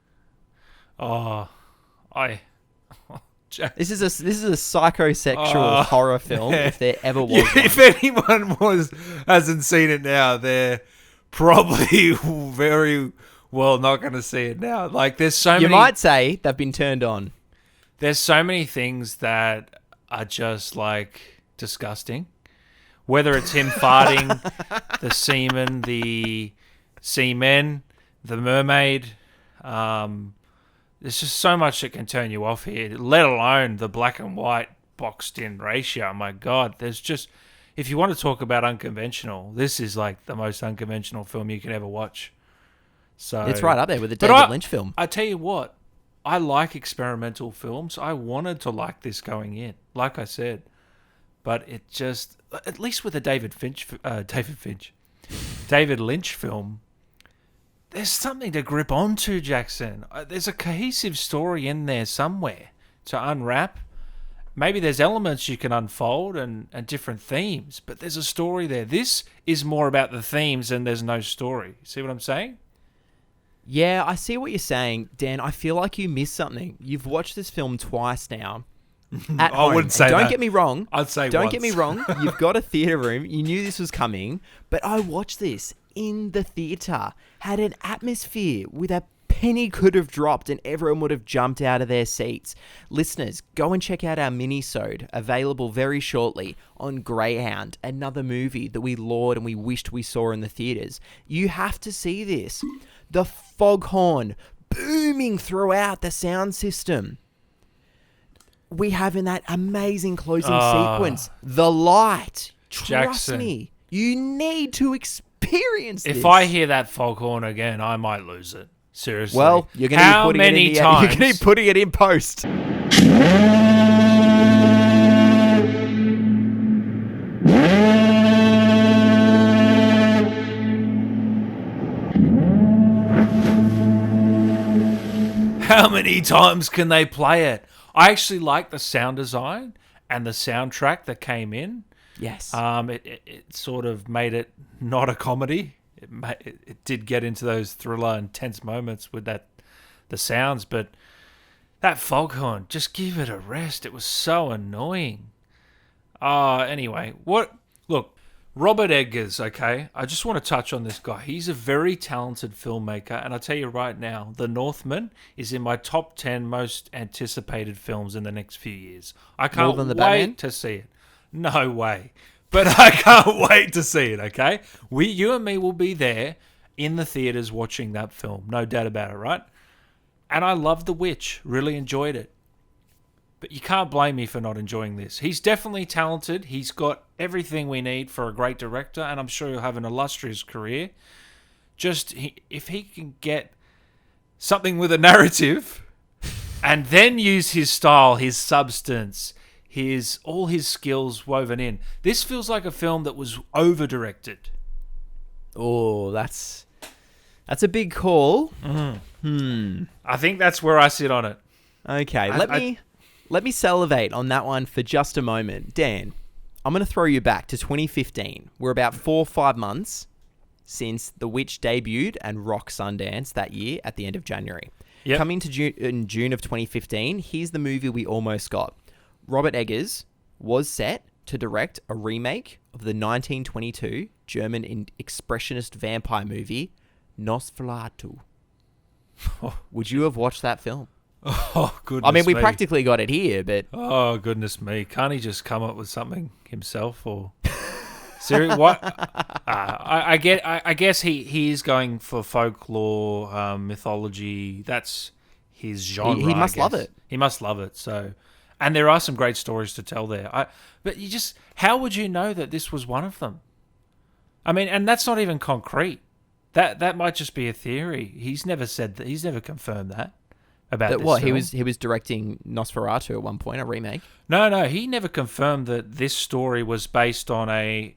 This is a psychosexual horror film, if there ever was one. If anyone hasn't seen it now, they're probably very well not going to see it now. Like, there's so many... You might say they've been turned on. There's so many things that are just, like, disgusting. Whether it's him farting, the semen, the seamen, the mermaid. There's just so much that can turn you off here, let alone the black and white boxed-in ratio. My God, there's just... If you want to talk about unconventional, this is, like, the most unconventional film you can ever watch. So it's right up there with the David Lynch film. I tell you what. I like experimental films. I wanted to like this going in, like I said, but it just, at least with a David Lynch film, there's something to grip onto, Jackson. There's a cohesive story in there somewhere to unwrap. Maybe there's elements you can unfold and different themes, but there's a story there. This is more about the themes and there's no story. See what I'm saying? Yeah, I see what you're saying, Dan. I feel like you missed something. You've watched this film twice now. At home. I wouldn't say that. Don't get me wrong. I'd say Don't once. get me wrong. You've got a theatre room. You knew this was coming. But I watched this in the theatre. Had an atmosphere with a penny could have dropped and everyone would have jumped out of their seats. Listeners, go and check out our mini-sode, available very shortly, on Greyhound, another movie that we laud and we wished we saw in the theatres. You have to see this. The foghorn booming throughout the sound system. We have in that amazing closing sequence, the light. Trust Jackson. me, you need to experience this. If I hear that foghorn again, I might lose it. Seriously. Well, you're going to be putting it in post. How many times can they play it? I actually like the sound design and the soundtrack that came in. Yes. It sort of made it not a comedy. It did get into those thriller and tense moments with the sounds, but that foghorn, just give it a rest. It was so annoying. Anyway, look, Robert Eggers, okay? I just want to touch on this guy. He's a very talented filmmaker, and I tell you right now, The Northman is in my top 10 most anticipated films in the next few years. I can't wait to see it. No way. But I can't wait to see it, okay? You and me will be there, in the theaters watching that film, no doubt about it, right? And I loved The Witch, really enjoyed it. But you can't blame me for not enjoying this. He's definitely talented. He's got everything we need for a great director, and I'm sure he'll have an illustrious career. Just, if he can get something with a narrative and then use his style, his substance, all his skills woven in. This feels like a film that was over-directed. Oh, that's a big call. I think that's where I sit on it. Okay, let me salivate on that one for just a moment. Dan, I'm going to throw you back to 2015. We're about 4 or 5 months since The Witch debuted and rocked Sundance that year at the end of January. Yep. Coming to in June of 2015, here's the movie we almost got. Robert Eggers was set to direct a remake of the 1922 German expressionist vampire movie, Nosferatu. Would you have watched that film? Oh, goodness I mean, we me. practically got it here, but... Oh, goodness me. Can't he just come up with something himself? Or Seriously, what? I guess he is going for folklore, mythology. That's his genre. He must love it. He must love it. So, and there are some great stories to tell there. But how would you know that this was one of them? I mean, and that's not even concrete. That might just be a theory. He's never said that. He's never confirmed that about That this what film. he was directing Nosferatu at one point, a remake. No, he never confirmed that this story was based on a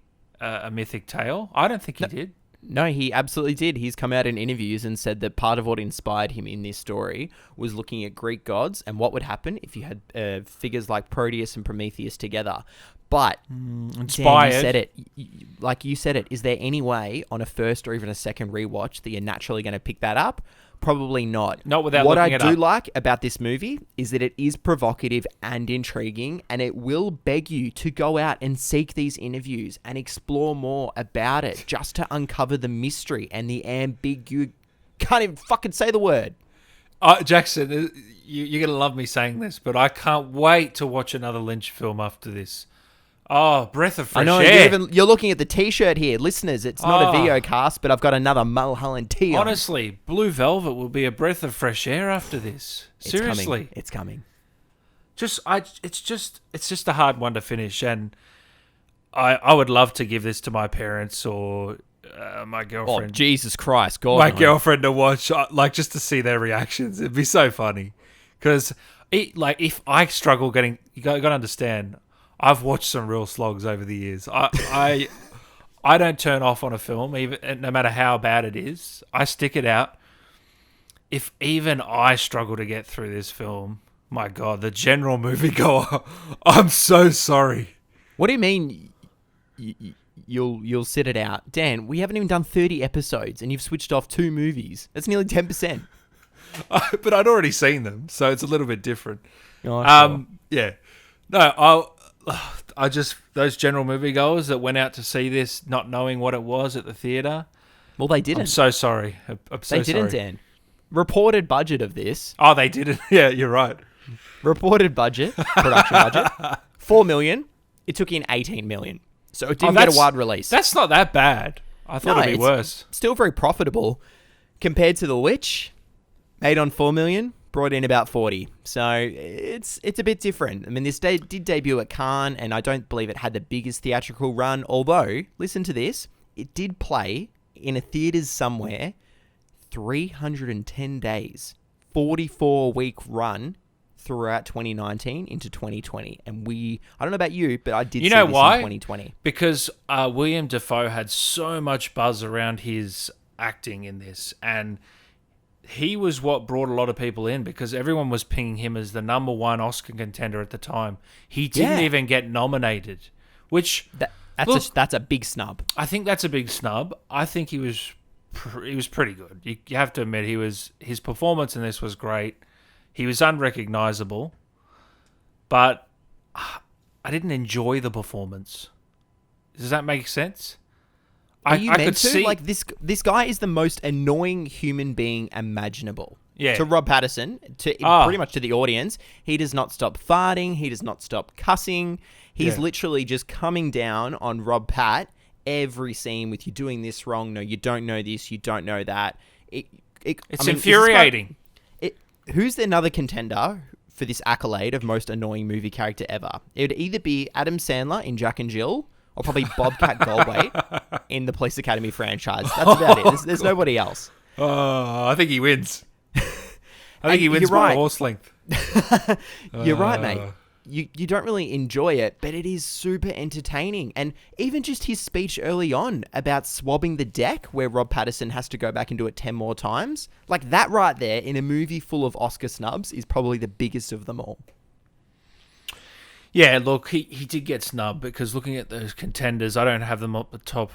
mythic tale. I don't think he did. No, he absolutely did. He's come out in interviews and said that part of what inspired him in this story was looking at Greek gods and what would happen if you had figures like Proteus and Prometheus together. But Inspired. Dan, you said it. Like you said it. Is there any way on a first or even a second rewatch that you're naturally going to pick that up? Probably not. Not without what looking I it do up. like about this movie is that it is provocative and intriguing, and it will beg you to go out and seek these interviews and explore more about it, just to uncover the mystery and the ambiguity. Can't even fucking say the word. Jackson, you're going to love me saying this, but I can't wait to watch another Lynch film after this. Oh, breath of fresh I know air. you're looking at the T-shirt here, listeners. It's not a video cast, but I've got another Mulholland tee on. Honestly, Blue Velvet will be a breath of fresh air after this. Seriously, it's coming. It's just a hard one to finish, and I would love to give this to my parents or my girlfriend. Oh, Jesus Christ, God! My girlfriend to watch, like just to see their reactions. It'd be so funny, because if I struggle getting, you got to understand. I've watched some real slogs over the years. I don't turn off on a film, even no matter how bad it is. I stick it out. If even I struggle to get through this film, my God, the general moviegoer, I'm so sorry. What do you mean? You'll sit it out, Dan? We haven't even done 30 episodes, and you've switched off 2 movies. That's nearly 10%. But I'd already seen them, so it's a little bit different. Oh, sure. Yeah. No, I just, those general moviegoers that went out to see this not knowing what it was at the theatre. Well, they didn't. I'm so sorry. They didn't, Dan. Reported budget of this. Oh, they didn't. Yeah, you're right. Reported budget, production budget, $4 million. It took in $18 million. So it didn't get a wide release. That's not that bad. I thought it'd be worse. Still very profitable compared to The Witch, made on $4 million. Brought in about 40. So it's a bit different. I mean, this did debut at Cannes, and I don't believe it had the biggest theatrical run, although, listen to this, it did play in a theaters somewhere 310 days, 44-week run throughout 2019 into 2020. And I don't know about you, but I did see this why? in 2020. Because William Dafoe had so much buzz around his acting in this, and he was what brought a lot of people in because everyone was pinging him as the #1 Oscar contender at the time. He didn't even get nominated, which that's a big snub. I think that's a big snub. I think he was pretty good. You have to admit his performance in this was great. He was unrecognizable, but I didn't enjoy the performance. Does that make sense? Are you meant to? Like, this guy is the most annoying human being imaginable. Yeah. To Rob Pattinson, pretty much to the audience. He does not stop farting. He does not stop cussing. He's literally just coming down on Rob Pat every scene with you doing this wrong. No, you don't know this. You don't know that. It's infuriating. Who's another contender for this accolade of most annoying movie character ever? It would either be Adam Sandler in Jack and Jill, or probably Bobcat Goldthwait in the Police Academy franchise. That's about it. There's nobody else. Oh, I think he wins. I think he wins by a horse length. You're right, mate. You don't really enjoy it, but it is super entertaining. And even just his speech early on about swabbing the deck, where Rob Pattinson has to go back and do it 10 more times, like that right there in a movie full of Oscar snubs is probably the biggest of them all. Yeah, look, he did get snubbed because looking at those contenders, I don't have them up the top.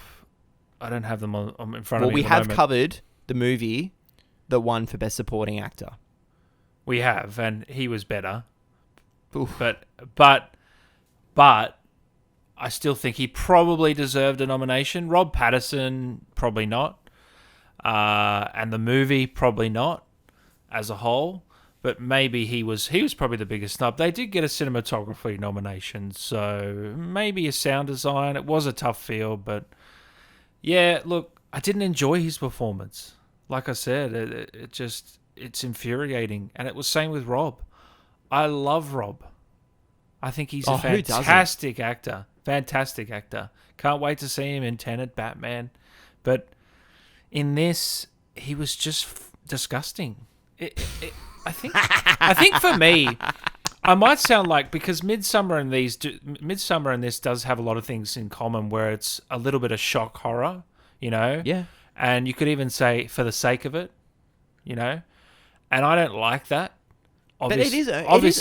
I don't have them in front of me. Well, we have covered the movie that won for Best Supporting Actor. We have, and he was better. Oof. But I still think he probably deserved a nomination. Rob Pattinson, probably not. And the movie, probably not as a whole. But maybe he was probably the biggest snub. They did get a cinematography nomination, so maybe a sound design. It was a tough field, but yeah, look, I didn't enjoy his performance. Like I said, it's infuriating. And it was same with Rob. I love Rob. I think he's a fantastic actor. Fantastic actor. Can't wait to see him in Tenet, Batman. But in this, he was just disgusting. I think for me, I might sound like, because Midsummer and this does have a lot of things in common, where it's a little bit of shock horror, you know? Yeah. And you could even say for the sake of it, you know? And I don't like that. But it is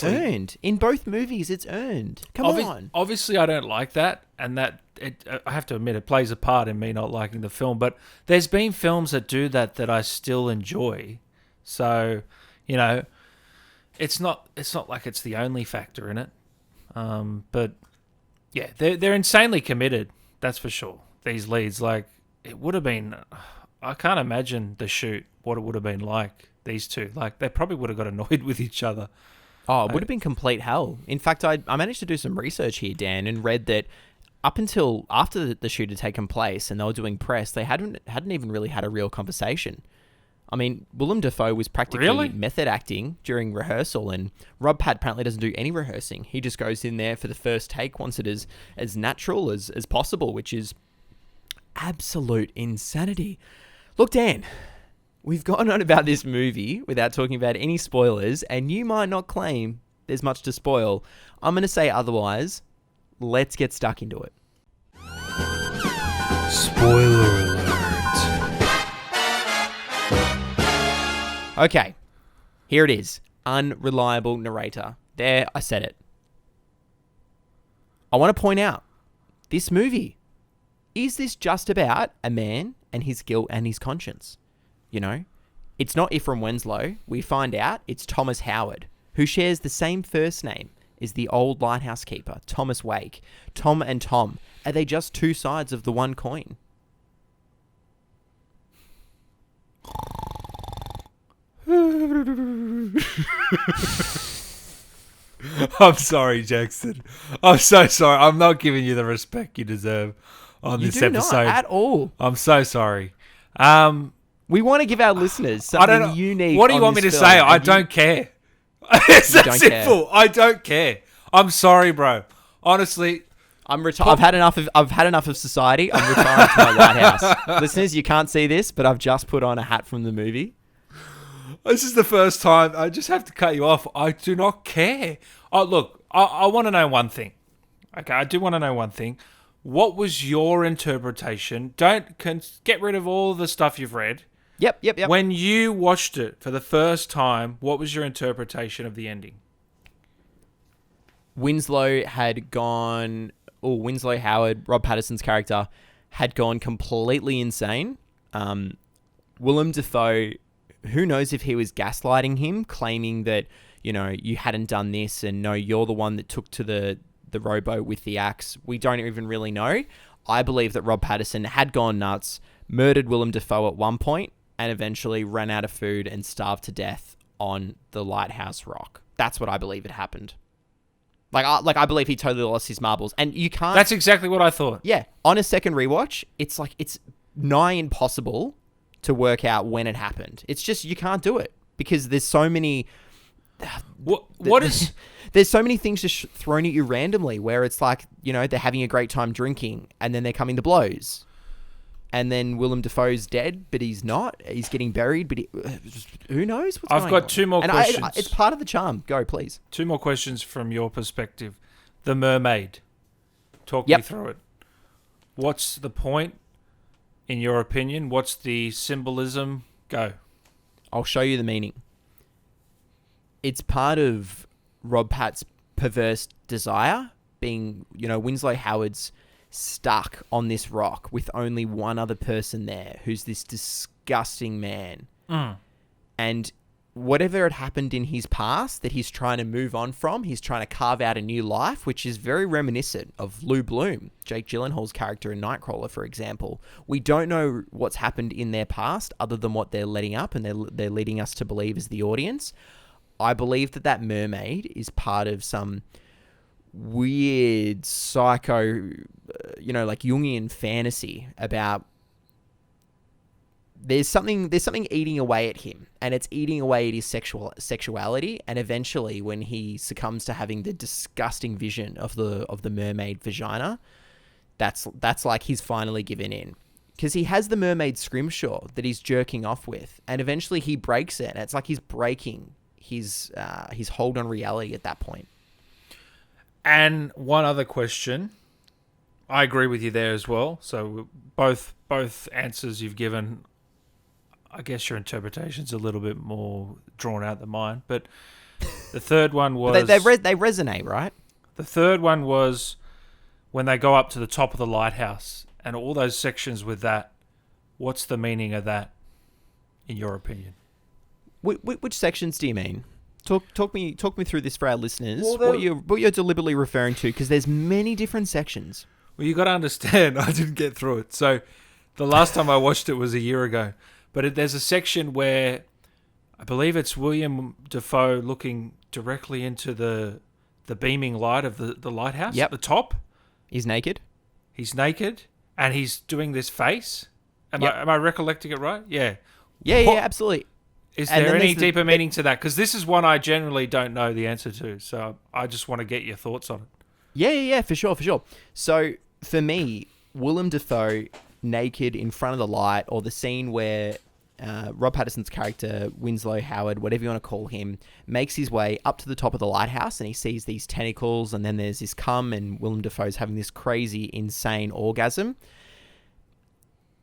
earned. In both movies, it's earned. Come on. Obviously, I don't like that. And I have to admit, it plays a part in me not liking the film. But there's been films that do that I still enjoy. So, you know, it's not like it's the only factor in it. But, yeah, they're insanely committed. That's for sure. These leads, like, it would have been... I can't imagine the shoot, what it would have been like. These two, like, they probably would have got annoyed with each other. Oh, it would have been complete hell. In fact, I managed to do some research here, Dan, and read that up until after the shoot had taken place and they were doing press, they hadn't even really had a real conversation. I mean, Willem Dafoe was practically method acting during rehearsal, and Rob Pat apparently doesn't do any rehearsing. He just goes in there for the first take, wants it as natural as possible, which is absolute insanity. Look, Dan, we've gone on about this movie without talking about any spoilers, and you might not claim there's much to spoil. I'm going to say otherwise. Let's get stuck into it. Spoiler alert. Okay, here it is. Unreliable narrator. There, I said it. I want to point out, this movie, is this just about a man and his guilt and his conscience? You know, it's not Ephraim Winslow. We find out it's Thomas Howard, who shares the same first name as the old lighthouse keeper, Thomas Wake. Tom and Tom, are they just two sides of the one coin? I'm sorry, Jackson. I'm so sorry. I'm not giving you the respect you deserve on this episode. Not at all. I'm so sorry. We want to give our listeners something unique. What do you want me to say? I don't care. It's that simple. I don't care. I'm sorry, bro. Honestly, I've had enough of society. I'm retiring to my White House. Listeners, you can't see this, but I've just put on a hat from the movie. This is the first time. I just have to cut you off. I do not care. Oh, look, I want to know one thing. Okay, I do want to know one thing. What was your interpretation? Get rid of all the stuff you've read. Yep. When you watched it for the first time, what was your interpretation of the ending? Winslow Howard, Rob Pattinson's character, had gone completely insane. Willem Dafoe, who knows if he was gaslighting him, claiming that, you know, you hadn't done this and no, you're the one that took to the rowboat with the axe. We don't even really know. I believe that Rob Pattinson had gone nuts, murdered Willem Dafoe at one point, and eventually ran out of food and starved to death on the Lighthouse rock. That's what I believe had happened. I believe he totally lost his marbles, and you can't. That's exactly what I thought. Yeah, on a second rewatch, it's nigh impossible to work out when it happened. It's just you can't do it because there's so many. There's so many things just thrown at you randomly where it's like, they're having a great time drinking and then they're coming to blows. And then Willem Dafoe's dead, but he's not. He's getting buried, but who knows what's going on? I've got two more questions. It's part of the charm. Go, please. Two more questions from your perspective. The mermaid. Talk me through it. What's the point, in your opinion? What's the symbolism? Go. I'll show you the meaning. It's part of Rob Pat's perverse desire, being, Winslow Howard's stuck on this rock with only one other person there, who's this disgusting man. And whatever had happened in his past that he's trying to move on from, he's trying to carve out a new life, which is very reminiscent of Lou Bloom, Jake Gyllenhaal's character in Nightcrawler, for example. We don't know what's happened in their past other than what they're letting up and they're leading us to believe as the audience. I believe that mermaid is part of some weird psycho, like Jungian fantasy about there's something eating away at him, and it's eating away at his sexuality, and eventually when he succumbs to having the disgusting vision of the mermaid vagina, that's like he's finally given in. Because he has the mermaid scrimshaw that he's jerking off with, and eventually he breaks it, and it's like he's breaking his hold on reality at that point. And one other question. I agree with you there as well. So both answers you've given, I guess your interpretation's a little bit more drawn out than mine. But the third one was... they resonate, right? The third one was when they go up to the top of the lighthouse and all those sections with that. What's the meaning of that, in your opinion? Which sections do you mean? Talk me through this for our listeners. What you're deliberately referring to, because there's many different sections. Well, you got to understand, I didn't get through it. So the last time I watched it was a year ago. But there's a section where I believe it's William Dafoe looking directly into the beaming light of the lighthouse at the top. He's naked. He's naked, and he's doing this face. Am I recollecting it right? Yeah. Yeah, absolutely. Is there any deeper meaning to that? Because this is one I generally don't know the answer to, so I just want to get your thoughts on it. Yeah, for sure. So, for me, Willem Dafoe naked in front of the light, or the scene where Rob Pattinson's character, Winslow Howard, whatever you want to call him, makes his way up to the top of the lighthouse, and he sees these tentacles, and then there's this cum, and Willem Dafoe's having this crazy, insane orgasm.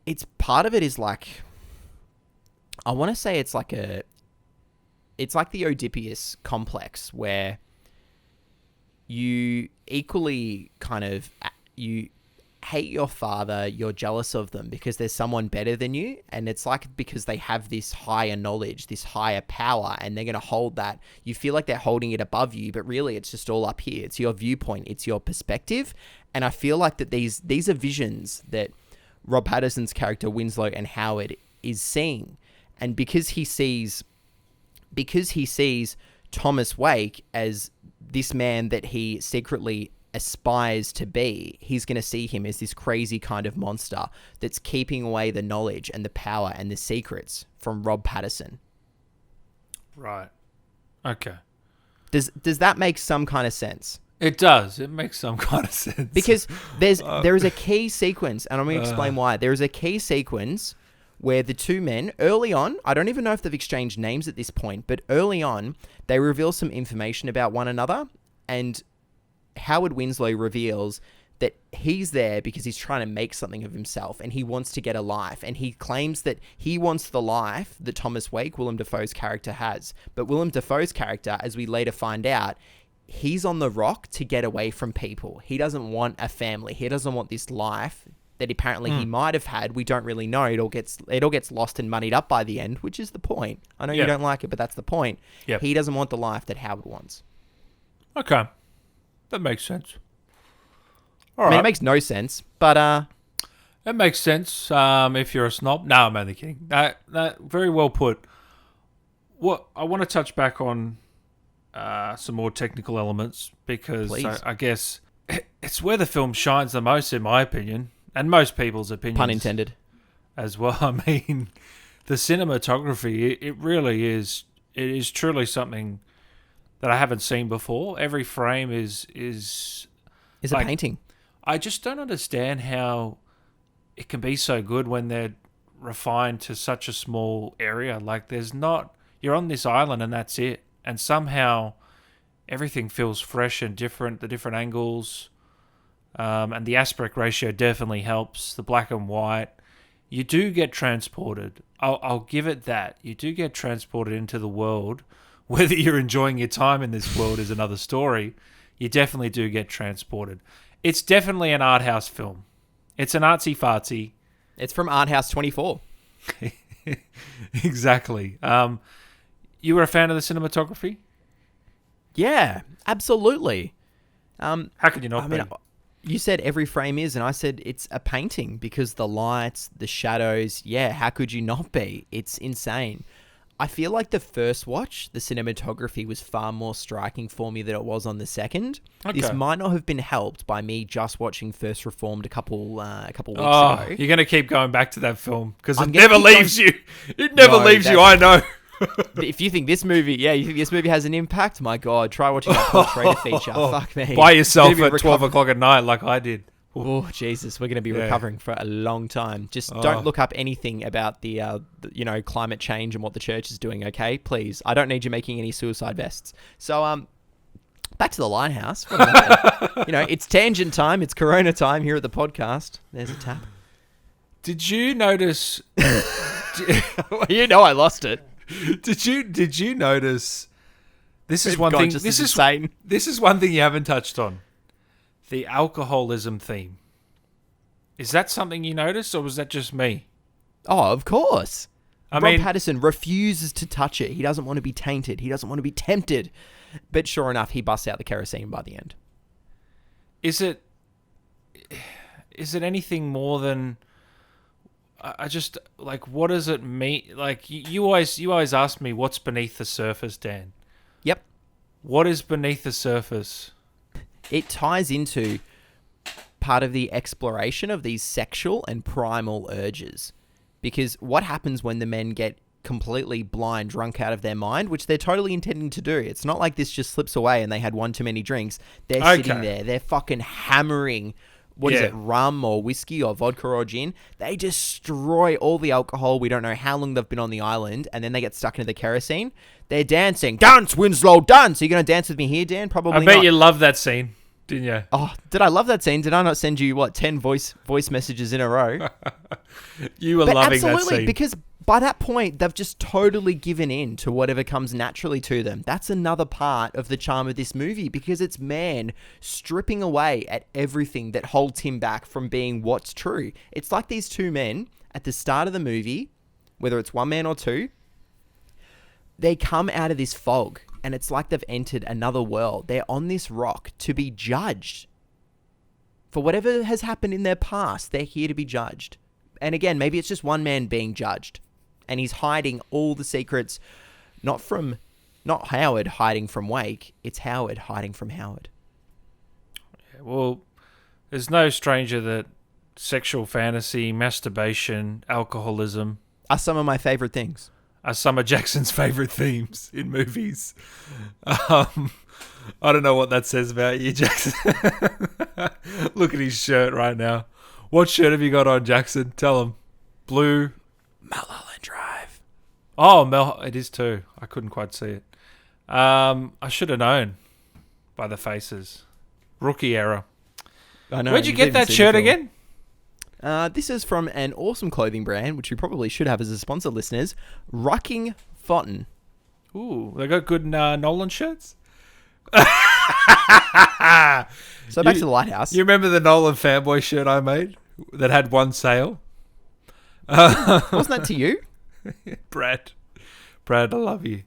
It's part of it is like... I want to say it's like the Oedipus complex, where you equally kind of, you hate your father, you're jealous of them because there's someone better than you, and it's like because they have this higher knowledge, this higher power, and they're going to hold that. You feel like they're holding it above you, but really it's just all up here. It's your viewpoint, it's your perspective, and I feel like that these are visions that Rob Pattinson's character Winslow and Howard is seeing. And because he sees Thomas Wake as this man that he secretly aspires to be, he's going to see him as this crazy kind of monster that's keeping away the knowledge and the power and the secrets from Rob Pattinson. Right. Okay. Does that make some kind of sense? It does. It makes some kind of sense. Because there is a key sequence, and I'm going to explain why. There is a key sequence where the two men, early on, I don't even know if they've exchanged names at this point, but early on, they reveal some information about one another, and Howard Winslow reveals that he's there because he's trying to make something of himself, and he wants to get a life, and he claims that he wants the life that Thomas Wake, Willem Dafoe's character, has. But Willem Dafoe's character, as we later find out, he's on the rock to get away from people. He doesn't want a family. He doesn't want this life that apparently he might have had. We don't really know. It all gets lost and moneyed up by the end, which is the point. I know you don't like it, but that's the point. Yep. He doesn't want the life that Howard wants. Okay. That makes sense. All I mean, right. it makes no sense, but... It makes sense if you're a snob. No, I'm only kidding. That very well put. What I want to touch back on some more technical elements because Please. I guess it's where the film shines the most, in my opinion, and most people's opinions. Pun intended. As well. I mean, the cinematography, it really is. It is truly something that I haven't seen before. Every frame is a painting. I just don't understand how it can be so good when they're refined to such a small area. Like, you're on this island and that's it. And somehow everything feels fresh and different, the different angles. And the aspect ratio definitely helps. The black and white. You do get transported. I'll give it that. You do get transported into the world. Whether you're enjoying your time in this world is another story. You definitely do get transported. It's definitely an art house film. It's an artsy-fartsy. It's from Art House 24. Exactly. You were a fan of the cinematography? Yeah, absolutely. How could you not be? You said every frame is, and I said it's a painting because the lights, the shadows, yeah, how could you not be? It's insane. I feel like the first watch, the cinematography was far more striking for me than it was on the second. Okay. This might not have been helped by me just watching First Reformed a couple weeks ago. You're going to keep going back to that film because it never leaves you. It never leaves you, I know. If you think this movie, you think this movie has an impact, my God, try watching that Paul Schrader feature. Fuck me. By yourself at 12 o'clock at night like I did. Oh, Jesus, we're going to be recovering for a long time. Just don't look up anything about the climate change and what the church is doing, okay? Please. I don't need you making any suicide vests. So, back to the Lighthouse. It's tangent time. It's Corona time here at the podcast. There's a tap. Did you notice... I lost it. Did you notice? This is one thing. This is one thing you haven't touched on. The alcoholism theme. Is that something you noticed, or was that just me? Oh, of course. Rob Patterson refuses to touch it. He doesn't want to be tainted. He doesn't want to be tempted. But sure enough, he busts out the kerosene by the end. Is it anything more than? I just what does it mean? Like you always ask me what's beneath the surface, Dan. Yep. What is beneath the surface? It ties into part of the exploration of these sexual and primal urges. Because what happens when the men get completely blind, drunk out of their mind, which they're totally intending to do. It's not like this just slips away and they had one too many drinks. They're sitting there. They're fucking hammering... What is it, rum or whiskey or vodka or gin? They destroy all the alcohol. We don't know how long they've been on the island. And then they get stuck into the kerosene. They're dancing. Dance, Winslow, dance. Are you going to dance with me here, Dan? Probably not. I bet you loved that scene, didn't you? Oh, did I love that scene? Did I not send you, 10 voice messages in a row? You were loving that scene. Absolutely, because by that point, they've just totally given in to whatever comes naturally to them. That's another part of the charm of this movie, because it's man stripping away at everything that holds him back from being what's true. It's like these two men at the start of the movie, whether it's one man or two, they come out of this fog, and it's like they've entered another world. They're on this rock to be judged. For whatever has happened in their past, they're here to be judged. And again, maybe it's just one man being judged. And he's hiding all the secrets, not Howard hiding from Wake, it's Howard hiding from Howard. Yeah, well, there's no stranger that sexual fantasy, masturbation, alcoholism are some of my favorite things. Are some of Jackson's favorite themes in movies. I don't know what that says about you, Jackson. Look at his shirt right now. What shirt have you got on, Jackson? Tell him. Blue. Mulholland Drive. Oh, it is too. I couldn't quite see it. I should have known by the faces. Rookie error. I know. Where'd you get that shirt again? This is from an awesome clothing brand, which we probably should have as a sponsor, listeners. Rucking Fountain. Ooh, they got good Nolan shirts? So back to the Lighthouse. You remember the Nolan fanboy shirt I made that had one sale? Wasn't that to you? Brad, I love you.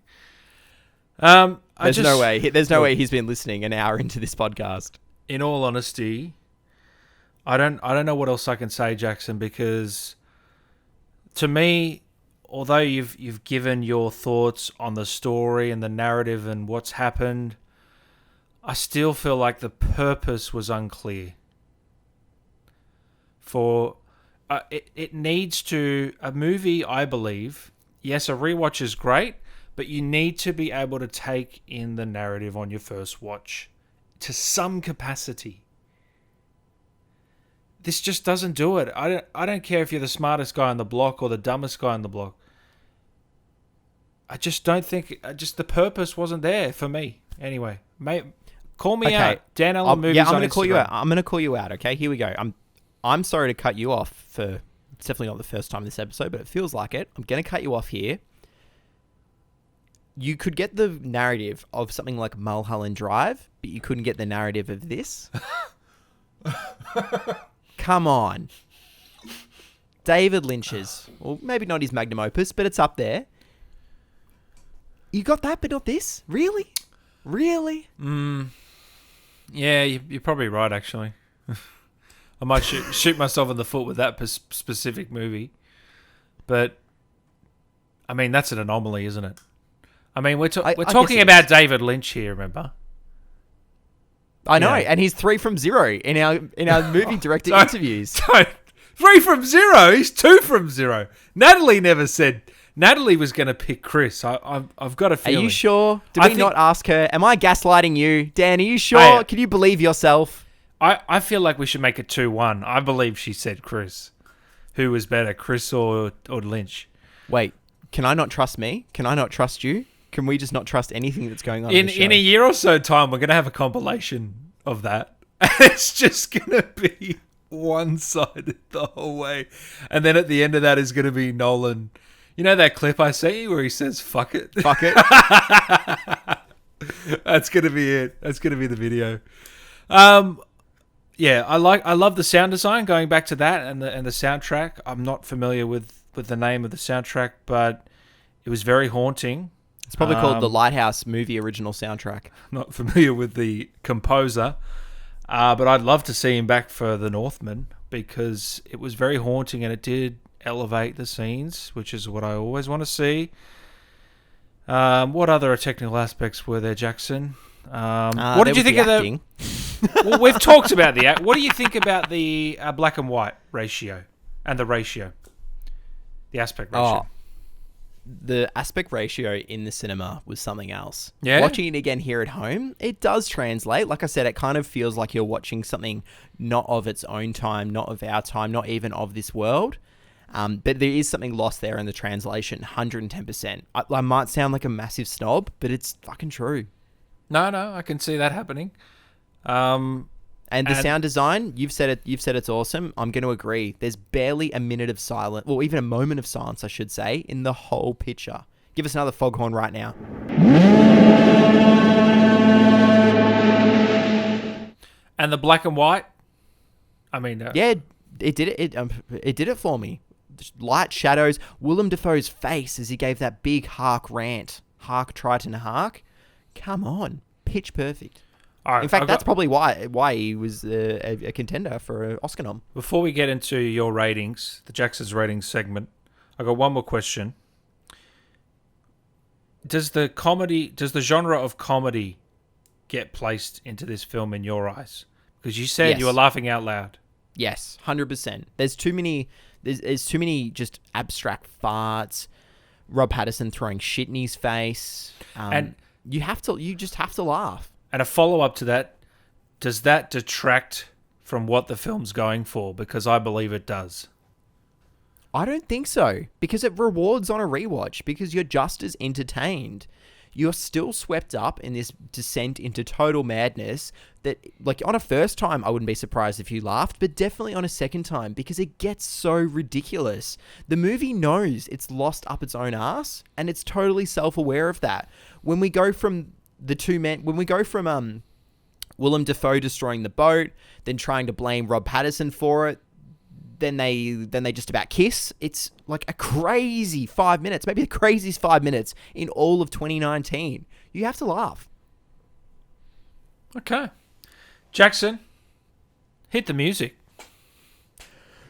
There's no way he's been listening an hour into this podcast. In all honesty, I don't know what else I can say, Jackson, because to me, although you've given your thoughts on the story and the narrative and what's happened, I still feel like the purpose was unclear. For it needs to, a movie, I believe, yes, a rewatch is great, but you need to be able to take in the narrative on your first watch to some capacity. This just doesn't do it. I don't care if you're the smartest guy on the block or the dumbest guy on the block. I just don't think, the purpose wasn't there for me. Anyway, mate, call me out. Dan Allen Movies on Instagram. I'm going to call you out. I'm going to call you out, okay? Here we go. I'm sorry to cut you off for, it's definitely not the first time this episode, but it feels like it. I'm going to cut you off here. You could get the narrative of something like Mulholland Drive, but you couldn't get the narrative of this. Come on. David Lynch's, well, maybe not his magnum opus, but it's up there. You got that, but not this? Really? Really? Yeah, you're probably right, actually. I might shoot myself in the foot with that specific movie. But, I mean, that's an anomaly, isn't it? I mean, we're talking about David Lynch here, remember? I know, and he's 3 from 0 in our movie director interviews. 3 from 0? He's 2 from 0. Natalie never said... Natalie was going to pick Chris. I've got a feeling. Are you sure? Did we not ask her? Am I gaslighting you? Dan, are you sure? Can you believe yourself? I feel like we should make it 2-1. I believe she said Chris. Who was better, Chris or Lynch? Wait, can I not trust me? Can I not trust you? Can we just not trust anything that's going on in the show? In a year or so time, we're going to have a compilation of that. It's just going to be one-sided the whole way. And then at the end of that is going to be Nolan... You know that clip I sent you where he says, fuck it? Fuck it. That's going to be it. That's going to be the video. Yeah, I love the sound design, going back to that and the soundtrack. I'm not familiar with the name of the soundtrack, but it was very haunting. It's probably called the Lighthouse movie original soundtrack. Not familiar with the composer, but I'd love to see him back for The Northman because it was very haunting and it did elevate the scenes, which is what I always want to see. What other technical aspects were there, Jackson? What did you think of the... Well, we've talked about the act. What do you think about the black and white ratio and the ratio? The aspect ratio. The aspect ratio in the cinema was something else. Yeah? Watching it again here at home, it does translate. Like I said, it kind of feels like you're watching something not of its own time, not of our time, not even of this world. But there is something lost there in the translation, 110%. I might sound like a massive snob, but it's fucking true. No, I can see that happening. And the sound design, you've said it's awesome. I'm going to agree. There's barely a minute of silence, or even a moment of silence, I should say, in the whole picture. Give us another foghorn right now. And the black and white? I mean... yeah, it did it. It did it for me. Light shadows. Willem Dafoe's face as he gave that big hark rant. Hark, Triton, hark. Come on. Pitch perfect. Right, in fact, that's probably why he was a contender for an Oscar nom. Before we get into your ratings, the Jackson's ratings segment, I got one more question. Does the genre of comedy get placed into this film in your eyes? Because you said you were laughing out loud. Yes, 100%. There's too many just abstract farts. Rob Pattinson throwing shit in his face. And you just have to laugh. And a follow-up to that, does that detract from what the film's going for? Because I believe it does. I don't think so. Because it rewards on a rewatch. Because you're just as entertained. You're still swept up in this descent into total madness that, like, on a first time, I wouldn't be surprised if you laughed, but definitely on a second time, because it gets so ridiculous. The movie knows it's lost up its own ass, and it's totally self-aware of that. When we go from Willem Dafoe destroying the boat, then trying to blame Rob Pattinson for it, then they just about kiss. It's like a crazy 5 minutes, maybe the craziest 5 minutes in all of 2019. You have to laugh. Okay. Jackson, hit the music.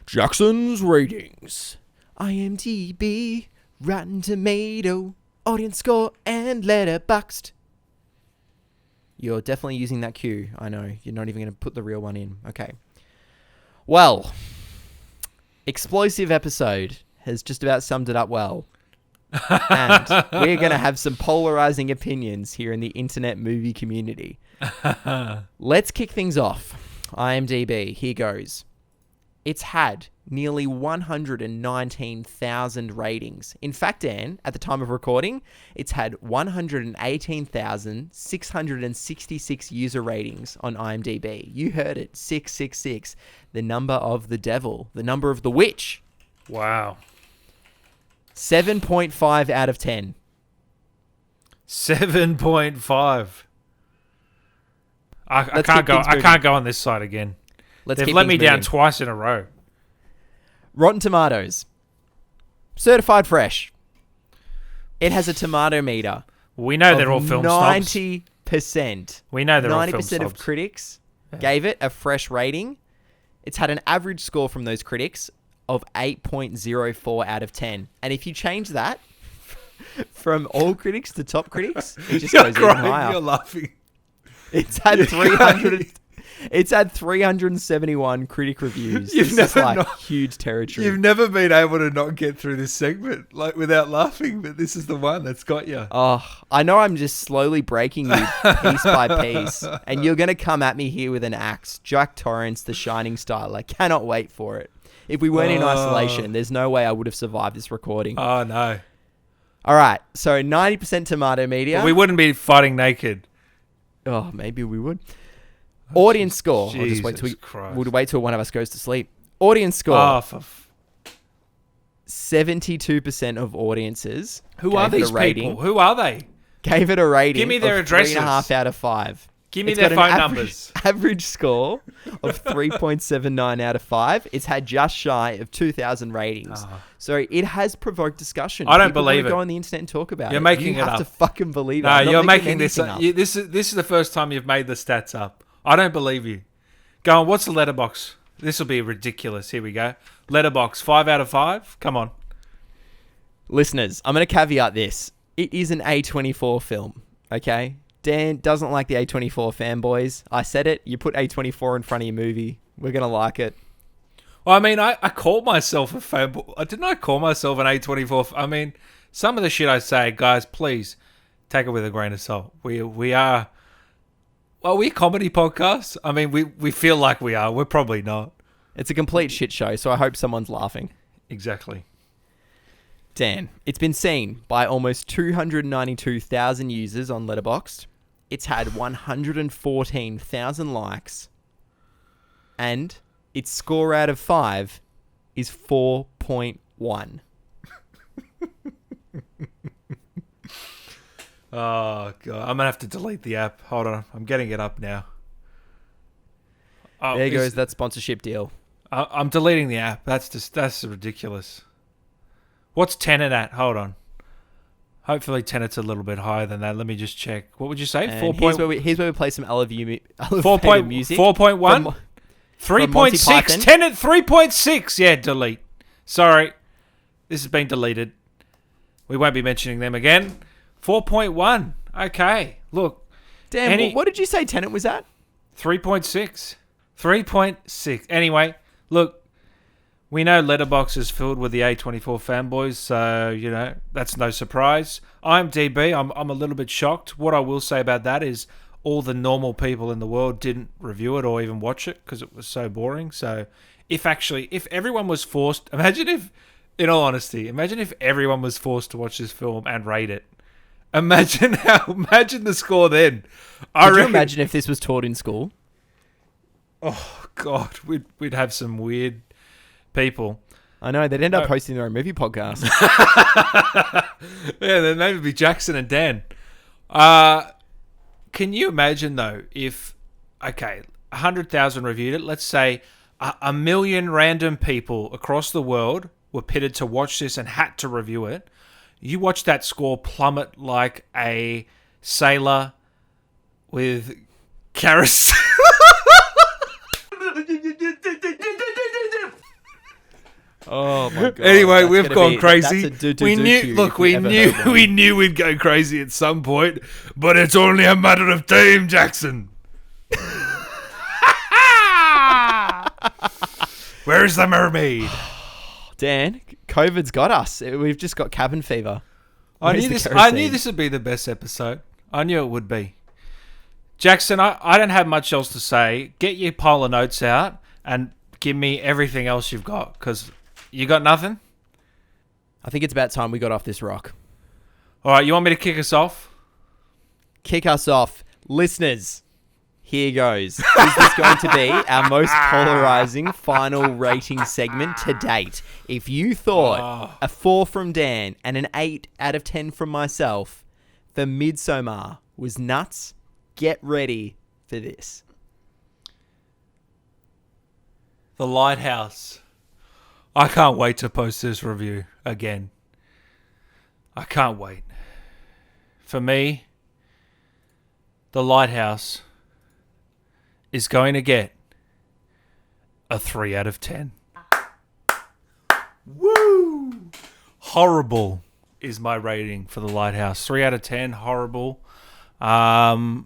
Jackson's ratings. IMDb Rotten Tomato, audience score, and Letterboxd. You're definitely using that cue. I know. You're not even going to put the real one in. Okay. Well, explosive episode has just about summed it up well. And we're going to have some polarizing opinions here in the internet movie community. Let's kick things off. IMDb, here goes. It's had nearly 119,000 ratings. In fact, Dan, at the time of recording, it's had 118,666 user ratings on IMDb. You heard it, 666, the number of the devil, the number of the witch. Wow. 7.5 out of 10. 7.5. I can't go on this side again. They've let me down twice in a row. Rotten Tomatoes. Certified fresh. It has a tomato meter. We know they're all film snobs. 90%. We know they're all film 90% of snobs. critics gave it a fresh rating. It's had an average score from those critics of 8.04 out of 10. And if you change that from all critics to top critics, it just goes even higher. You're laughing. It's had 300. It's had 371 critic reviews. You've this never is like huge territory. You've never been able to not get through this segment without laughing, but this is the one that's got you. Oh, I know I'm just slowly breaking you piece by piece, and you're going to come at me here with an axe. Jack Torrance, The Shining style. I cannot wait for it. If we weren't in isolation, there's no way I would have survived this recording. Oh, no. All right, so 90% tomato meter. Well, we wouldn't be fighting naked. Oh, maybe we would. Audience score. I'll just wait till we'll wait till one of us goes to sleep. Audience score. Oh, 72% of audiences. Who are these people? Who are they? Gave it a rating. Give me their addresses. 3.5 out of 5. Give me their phone numbers. Average score of 3.79 out of 5. It's had just shy of 2,000 ratings. So it has provoked discussion. I don't believe it. Go on the internet and talk about it. You're making it up. You have to fucking believe it. No, you're making this up. This is the first time you've made the stats up. I don't believe you. Go on, what's the letterbox? This will be ridiculous. Here we go. Letterbox, 5 out of 5? Come on. Listeners, I'm going to caveat this. It is an A24 film, okay? Dan doesn't like the A24 fanboys. I said it. You put A24 in front of your movie. We're going to like it. Well, I mean, I called myself a fanboy. Didn't I call myself an A24? I mean, some of the shit I say, guys, please take it with a grain of salt. We are... Are we a comedy podcast? I mean, we feel like we are. We're probably not. It's a complete shit show, so I hope someone's laughing. Exactly. Dan, it's been seen by almost 292,000 users on Letterboxd. It's had 114,000 likes. And its score out of 5 is 4.1. Oh, God. I'm going to have to delete the app. Hold on. I'm getting it up now. There goes that sponsorship deal. I'm deleting the app. That's ridiculous. What's Tenet at? Hold on. Hopefully Tenet's a little bit higher than that. Let me just check. What would you say? 4. Here's where we play some elevated music. 4.1? 3.6. Tenet 3.6. Yeah, delete. Sorry. This has been deleted. We won't be mentioning them again. 4.1. Okay. Look. Damn, what did you say Tenet was at? 3.6. 3.6. Anyway, look. We know Letterboxd is filled with the A24 fanboys, so, you know, that's no surprise. IMDb, I'm a little bit shocked. What I will say about that is all the normal people in the world didn't review it or even watch it because it was so boring. So if everyone was forced... In all honesty, imagine if everyone was forced to watch this film and rate it. Imagine the score then. Could you imagine if this was taught in school? Oh, God. We'd have some weird people. I know. They'd end up hosting their own movie podcast. Yeah, their name would be Jackson and Dan. Can you imagine, though, if, 100,000 reviewed it, let's say a million random people across the world were pitted to watch this and had to review it. You watch that score plummet like a sailor with Oh my god. Anyway, That's we've gonna gone be- crazy. that's a We knew. cue Look, if we ever knew. heard one. We knew we'd go crazy at some point, but it's only a matter of time, Jackson. Where's the mermaid? Dan, COVID's got us. We've just got cabin fever. I Where's knew the this. I kerosene? knew this would be the best episode. I knew it would be. Jackson, I don't have much else to say. Get your pile of notes out and give me everything else you've got, because you got nothing? I think it's about time we got off this rock. All right, you want me to kick us off? Kick us off. Listeners, here goes. Is this going to be our most polarizing final rating segment to date? If you thought a 4 from Dan and an 8 out of 10 from myself for Midsommar was nuts, get ready for this. The Lighthouse. I can't wait to post this review again. I can't wait. For me, The Lighthouse is going to get a 3 out of 10. Woo! Horrible is my rating for The Lighthouse. 3 out of 10, horrible. I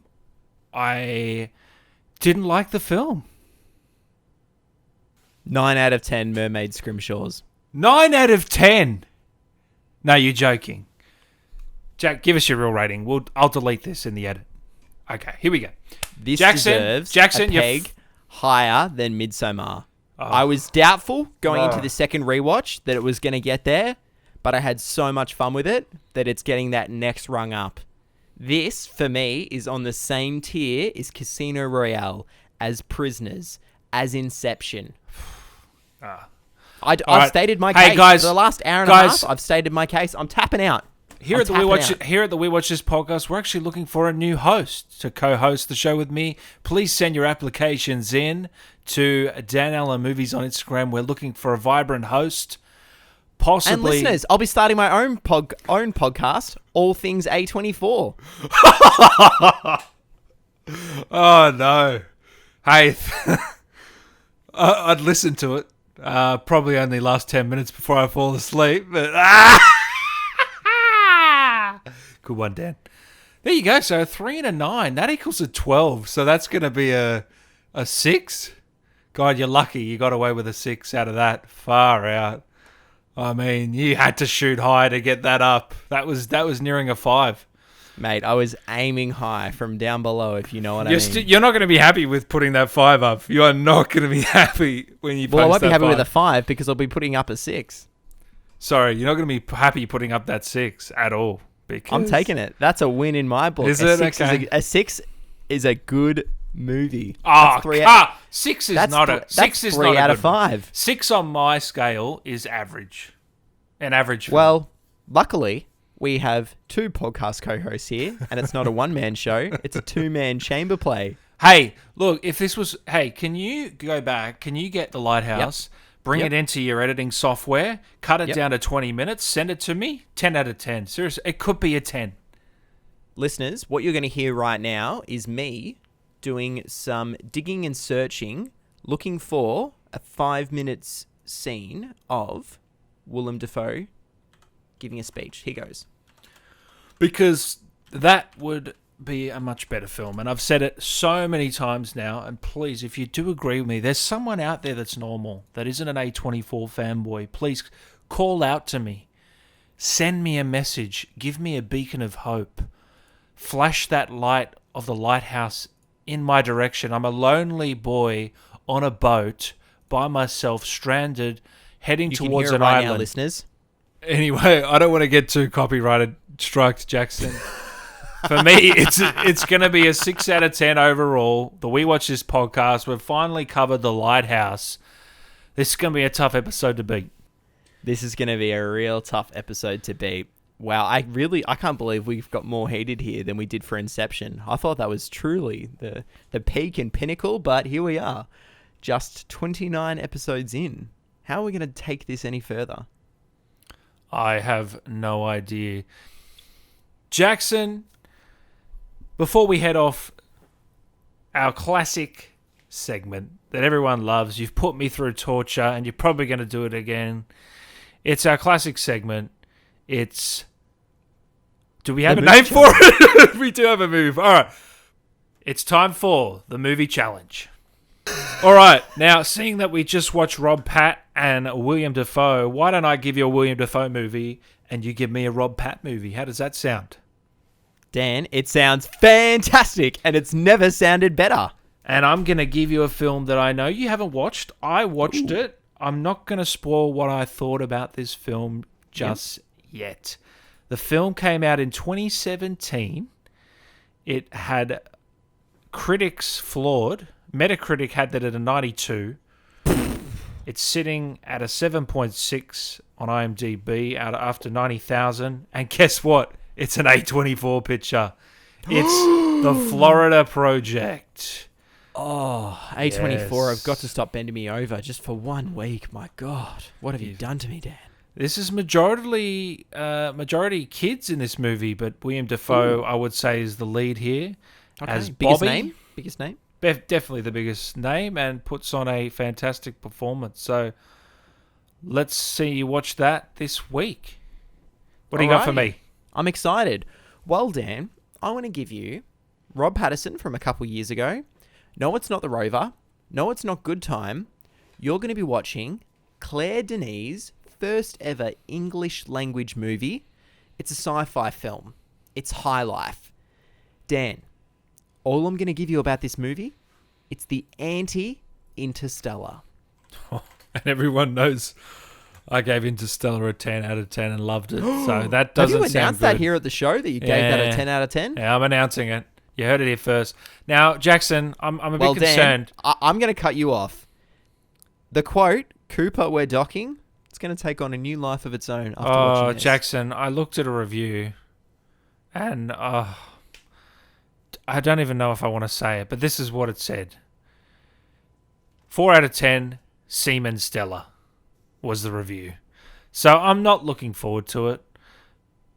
didn't like the film. 9 out of 10 mermaid scrimshaws. 9 out of 10. No, you're joking. Jack, give us your real rating. I'll delete this in the edit. Okay, here we go. This Jackson, deserves a peg higher than Midsommar. I was doubtful going into the second rewatch that it was going to get there, but I had so much fun with it that it's getting that next rung up. This, for me, is on the same tier as Casino Royale, as Prisoners, as Inception. I've stated my case. Guys, for the last hour and a half, I've stated my case. I'm tapping out. Here at the We Watch This podcast, we're actually looking for a new host to co-host the show with me. Please send your applications in to Dan Allen Movies on Instagram. We're looking for a vibrant host. Possibly. And listeners, I'll be starting my own podcast, All Things A24. Oh no! Hey, I'd listen to it. Probably only last 10 minutes before I fall asleep. But good one, Dan. There you go. So 3 and a 9. That equals a 12. So that's going to be a 6. God, you're lucky you got away with a 6 out of that. Far out. I mean, you had to shoot high to get that up. That was nearing a 5. Mate, I was aiming high from down below, if you know what I mean. You're not going to be happy with putting that 5 up. You are not going to be happy when you post that 5. Well, I won't be happy with a 5 because I'll be putting up a 6. Sorry, you're not going to be happy putting up that 6 at all. Because I'm taking it. That's a win in my book. Is it? Okay. A 6 is a good movie. Oh, That's 6 is that's not th- a that's 6 is 3 not a out good of 5. 6 on my scale is average. An average film. Well, luckily, we have 2 podcast co-hosts here, and it's not a one-man show. It's a 2-man chamber play. Hey, look, if this was... Hey, can you go back? Can you get The Lighthouse, bring it into your editing software, cut it down to 20 minutes, send it to me? 10 out of 10. Seriously, it could be a 10. Listeners, what you're going to hear right now is me doing some digging and searching, looking for a 5 minutes scene of Willem Dafoe giving a speech. Here goes. Because that would be a much better film. And I've said it so many times now. And please, if you do agree with me, there's someone out there that's normal, that isn't an A24 fanboy. Please call out to me. Send me a message. Give me a beacon of hope. Flash that light of the lighthouse in my direction. I'm a lonely boy on a boat by myself, stranded, heading towards an island. Now, listeners. Anyway, I don't want to get too copyrighted striked, Jackson. For me, it's going to be a 6 out of 10 overall. The We Watch This podcast, we've finally covered The Lighthouse. This is going to be a tough episode to beat. This is going to be a real tough episode to beat. Wow, I can't believe we've got more heated here than we did for Inception. I thought that was truly the peak and pinnacle, but here we are, just 29 episodes in. How are we going to take this any further? I have no idea. Jackson, before we head off, our classic segment that everyone loves. You've put me through torture, and you're probably going to do it again. It's our classic segment. It's... Do we have a name for it? We do have a move. All right. It's time for the movie challenge. All right. Now, seeing that we just watched Rob Pat and William Dafoe, why don't I give you a William Dafoe movie and you give me a Rob Pat movie? How does that sound? Dan, it sounds fantastic, and it's never sounded better. And I'm going to give you a film that I know you haven't watched. I watched it. I'm not going to spoil what I thought about this film just yet. The film came out in 2017. It had critics flawed. Metacritic had that at a 92. It's sitting at a 7.6 on IMDb after 90,000. And guess what? It's an A24 picture. It's The Florida Project. Oh, A24, I've got to stop bending me over just for 1 week. My God, what have you done to me, Dan? This is majority kids in this movie, but William Dafoe, I would say, is the lead here. Okay. As Biggest Bobby. Biggest name? Definitely the biggest name, and puts on a fantastic performance. So let's see you watch that this week. What do you got for me? I'm excited. Well, Dan, I want to give you Rob Patterson from a couple years ago. No, it's not The Rover. No, it's not Good Time. You're going to be watching Claire Denis' first ever English language movie. It's a sci-fi film. It's High Life. Dan, all I'm going to give you about this movie, it's the anti-Interstellar. And everyone knows I gave Interstellar a 10 out of 10 and loved it. So that doesn't sound good. Have you announced that here at the show that you gave that a 10 out of 10? Yeah, I'm announcing it. You heard it here first. Now, Jackson, I'm a bit concerned. Dan, I'm going to cut you off. The quote, Cooper, we're docking, it's going to take on a new life of its own after watching this. Jackson, I looked at a review and I don't even know if I want to say it, but this is what it said. 4 out of 10, Seaman Stellar was the review. So I'm not looking forward to it,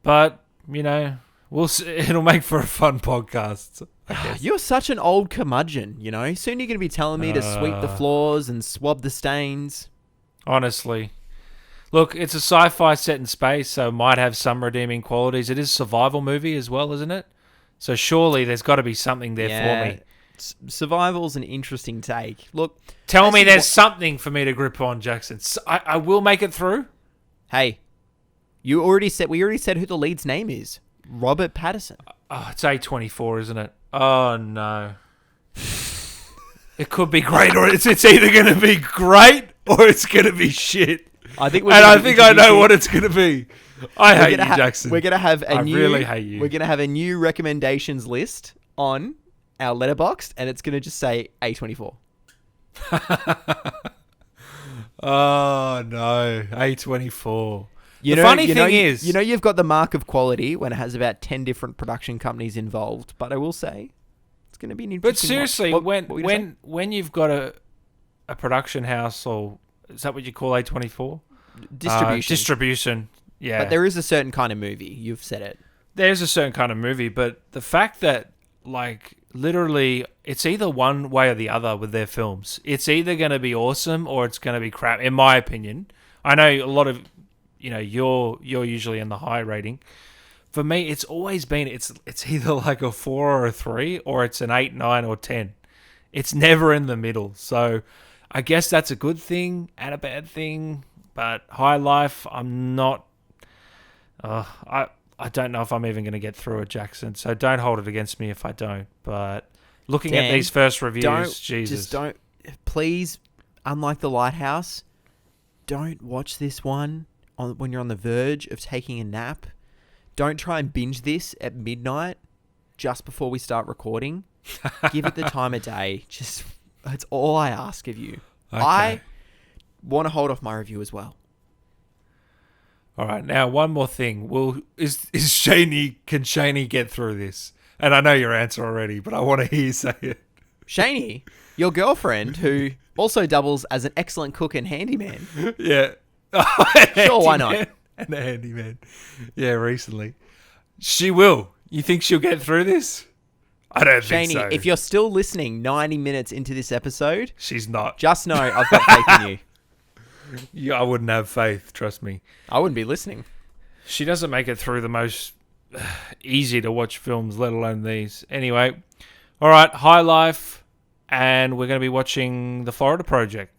but, you know, we'll see. It'll make for a fun podcast, I guess. You're such an old curmudgeon, you know. Soon you're going to be telling me to sweep the floors and swab the stains. Honestly. Look, it's a sci-fi set in space, so it might have some redeeming qualities. It is a survival movie as well, isn't it? So surely there's got to be something there for me. Survival's an interesting take. Look, tell me there's something for me to grip on, Jackson. I will make it through. Hey, we already said who the lead's name is. Robert Pattinson. Oh, it's A24, isn't it? Oh, no. It could be great, or it's either going to be great or it's going to be shit. I think I know what it's going to be. I hate you, Jackson. We're going to have I really hate you. We're going to have a new recommendations list on our letterboxd, and it's going to just say A24. Oh, no. A24. The funny thing is... You know you've got the mark of quality when it has about 10 different production companies involved, but I will say it's going to be an interesting... But seriously, when you've got a production house, or is that what you call A24? Distribution, yeah. But there is a certain kind of movie. You've said it. There's a certain kind of movie, but the fact that, like, literally, it's either one way or the other with their films. It's either going to be awesome or it's going to be crap, in my opinion. I know a lot of... You know, you're usually in the high rating. For me, it's always been it's either like a 4 or a 3, or it's an 8, 9, or 10. It's never in the middle. So I guess that's a good thing and a bad thing. But High Life, I'm not. I don't know if I'm even going to get through it, Jackson. So don't hold it against me if I don't. But looking at these first reviews, Jesus, please. Unlike the Lighthouse, don't watch this one when you're on the verge of taking a nap. Don't try and binge this at midnight just before we start recording. Give it the time of day. That's all I ask of you. Okay. I want to hold off my review as well. All right, now one more thing. Is Shaney? Can Shaney get through this? And I know your answer already, but I want to hear you say it. Shaney, your girlfriend, who also doubles as an excellent cook and handyman. Yeah. Sure, why not? And a handyman. Yeah, recently. She will. You think she'll get through this? I don't think Shaney, so. if you're still listening 90 minutes into this episode, She's not. just know I've got faith in you. Yeah, I wouldn't have faith, trust me. I wouldn't be listening. She doesn't make it through the most easy to watch films, let alone these. Anyway, all right, High Life, and we're going to be watching The Florida Project.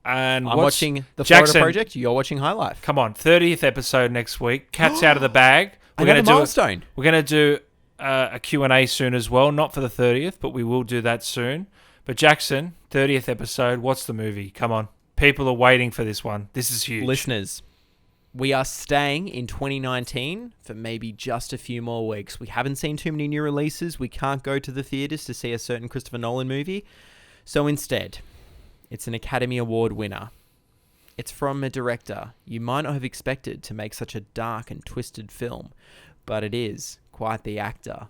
And I'm watching The Jackson, Florida Project. You're watching High Life. Come on, 30th episode next week. Cat's out of the bag. Another milestone. We're going to do a Q&A soon as well. Not for the 30th, but we will do that soon. But Jackson, 30th episode, what's the movie? Come on. People are waiting for this one. This is huge. Listeners, we are staying in 2019 for maybe just a few more weeks. We haven't seen too many new releases. We can't go to the theaters to see a certain Christopher Nolan movie. So instead, it's an Academy Award winner. It's from a director you might not have expected to make such a dark and twisted film, but it is quite the actor.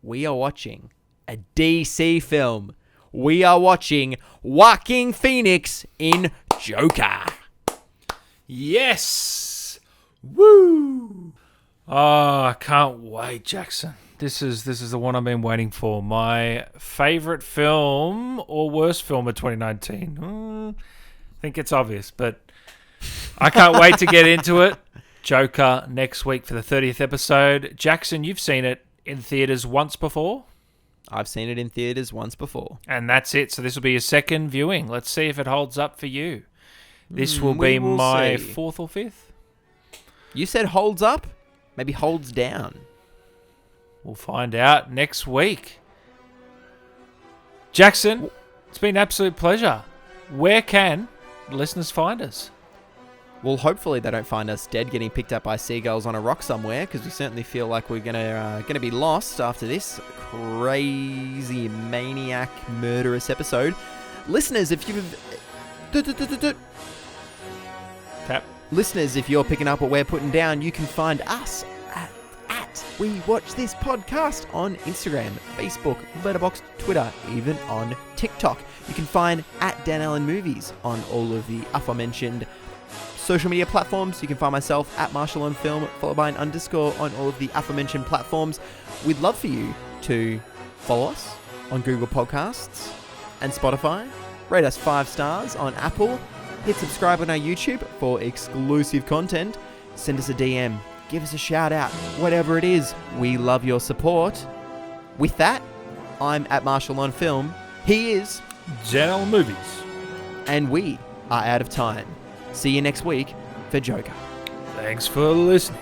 We are watching a DC film. We are watching Joaquin Phoenix in Joker. Yes! Woo! Oh, I can't wait, Jackson. This is the one I've been waiting for. My favourite film or worst film of 2019. I think it's obvious, but I can't wait to get into it. Joker next week for the 30th episode. Jackson, you've seen it in theatres once before? I've seen it in theaters once before. And that's it. So this will be your second viewing. Let's see if it holds up for you. This will be my fourth or fifth. You said holds up? Maybe holds down. We'll find out next week. Jackson, it's been an absolute pleasure. Where can listeners find us? Well, hopefully they don't find us dead getting picked up by seagulls on a rock somewhere, because we certainly feel like we're gonna be lost after this crazy maniac murderous episode. Listeners, if you've Listeners, if you're picking up what we're putting down, you can find us at We Watch This Podcast on Instagram, Facebook, Letterboxd, Twitter, even on TikTok. You can find at Dan Allen Movies on all of the aforementioned social media platforms. You can find myself at Marshall on Film, followed by an underscore on all of the aforementioned platforms. We'd love for you to follow us on Google Podcasts and Spotify. Rate us 5 stars on Apple. Hit subscribe on our YouTube for exclusive content. Send us a DM. Give us a shout out. Whatever it is, we love your support. With that, I'm at Marshall on Film. He is General Movies. And we are out of time. See you next week for Joker. Thanks for listening.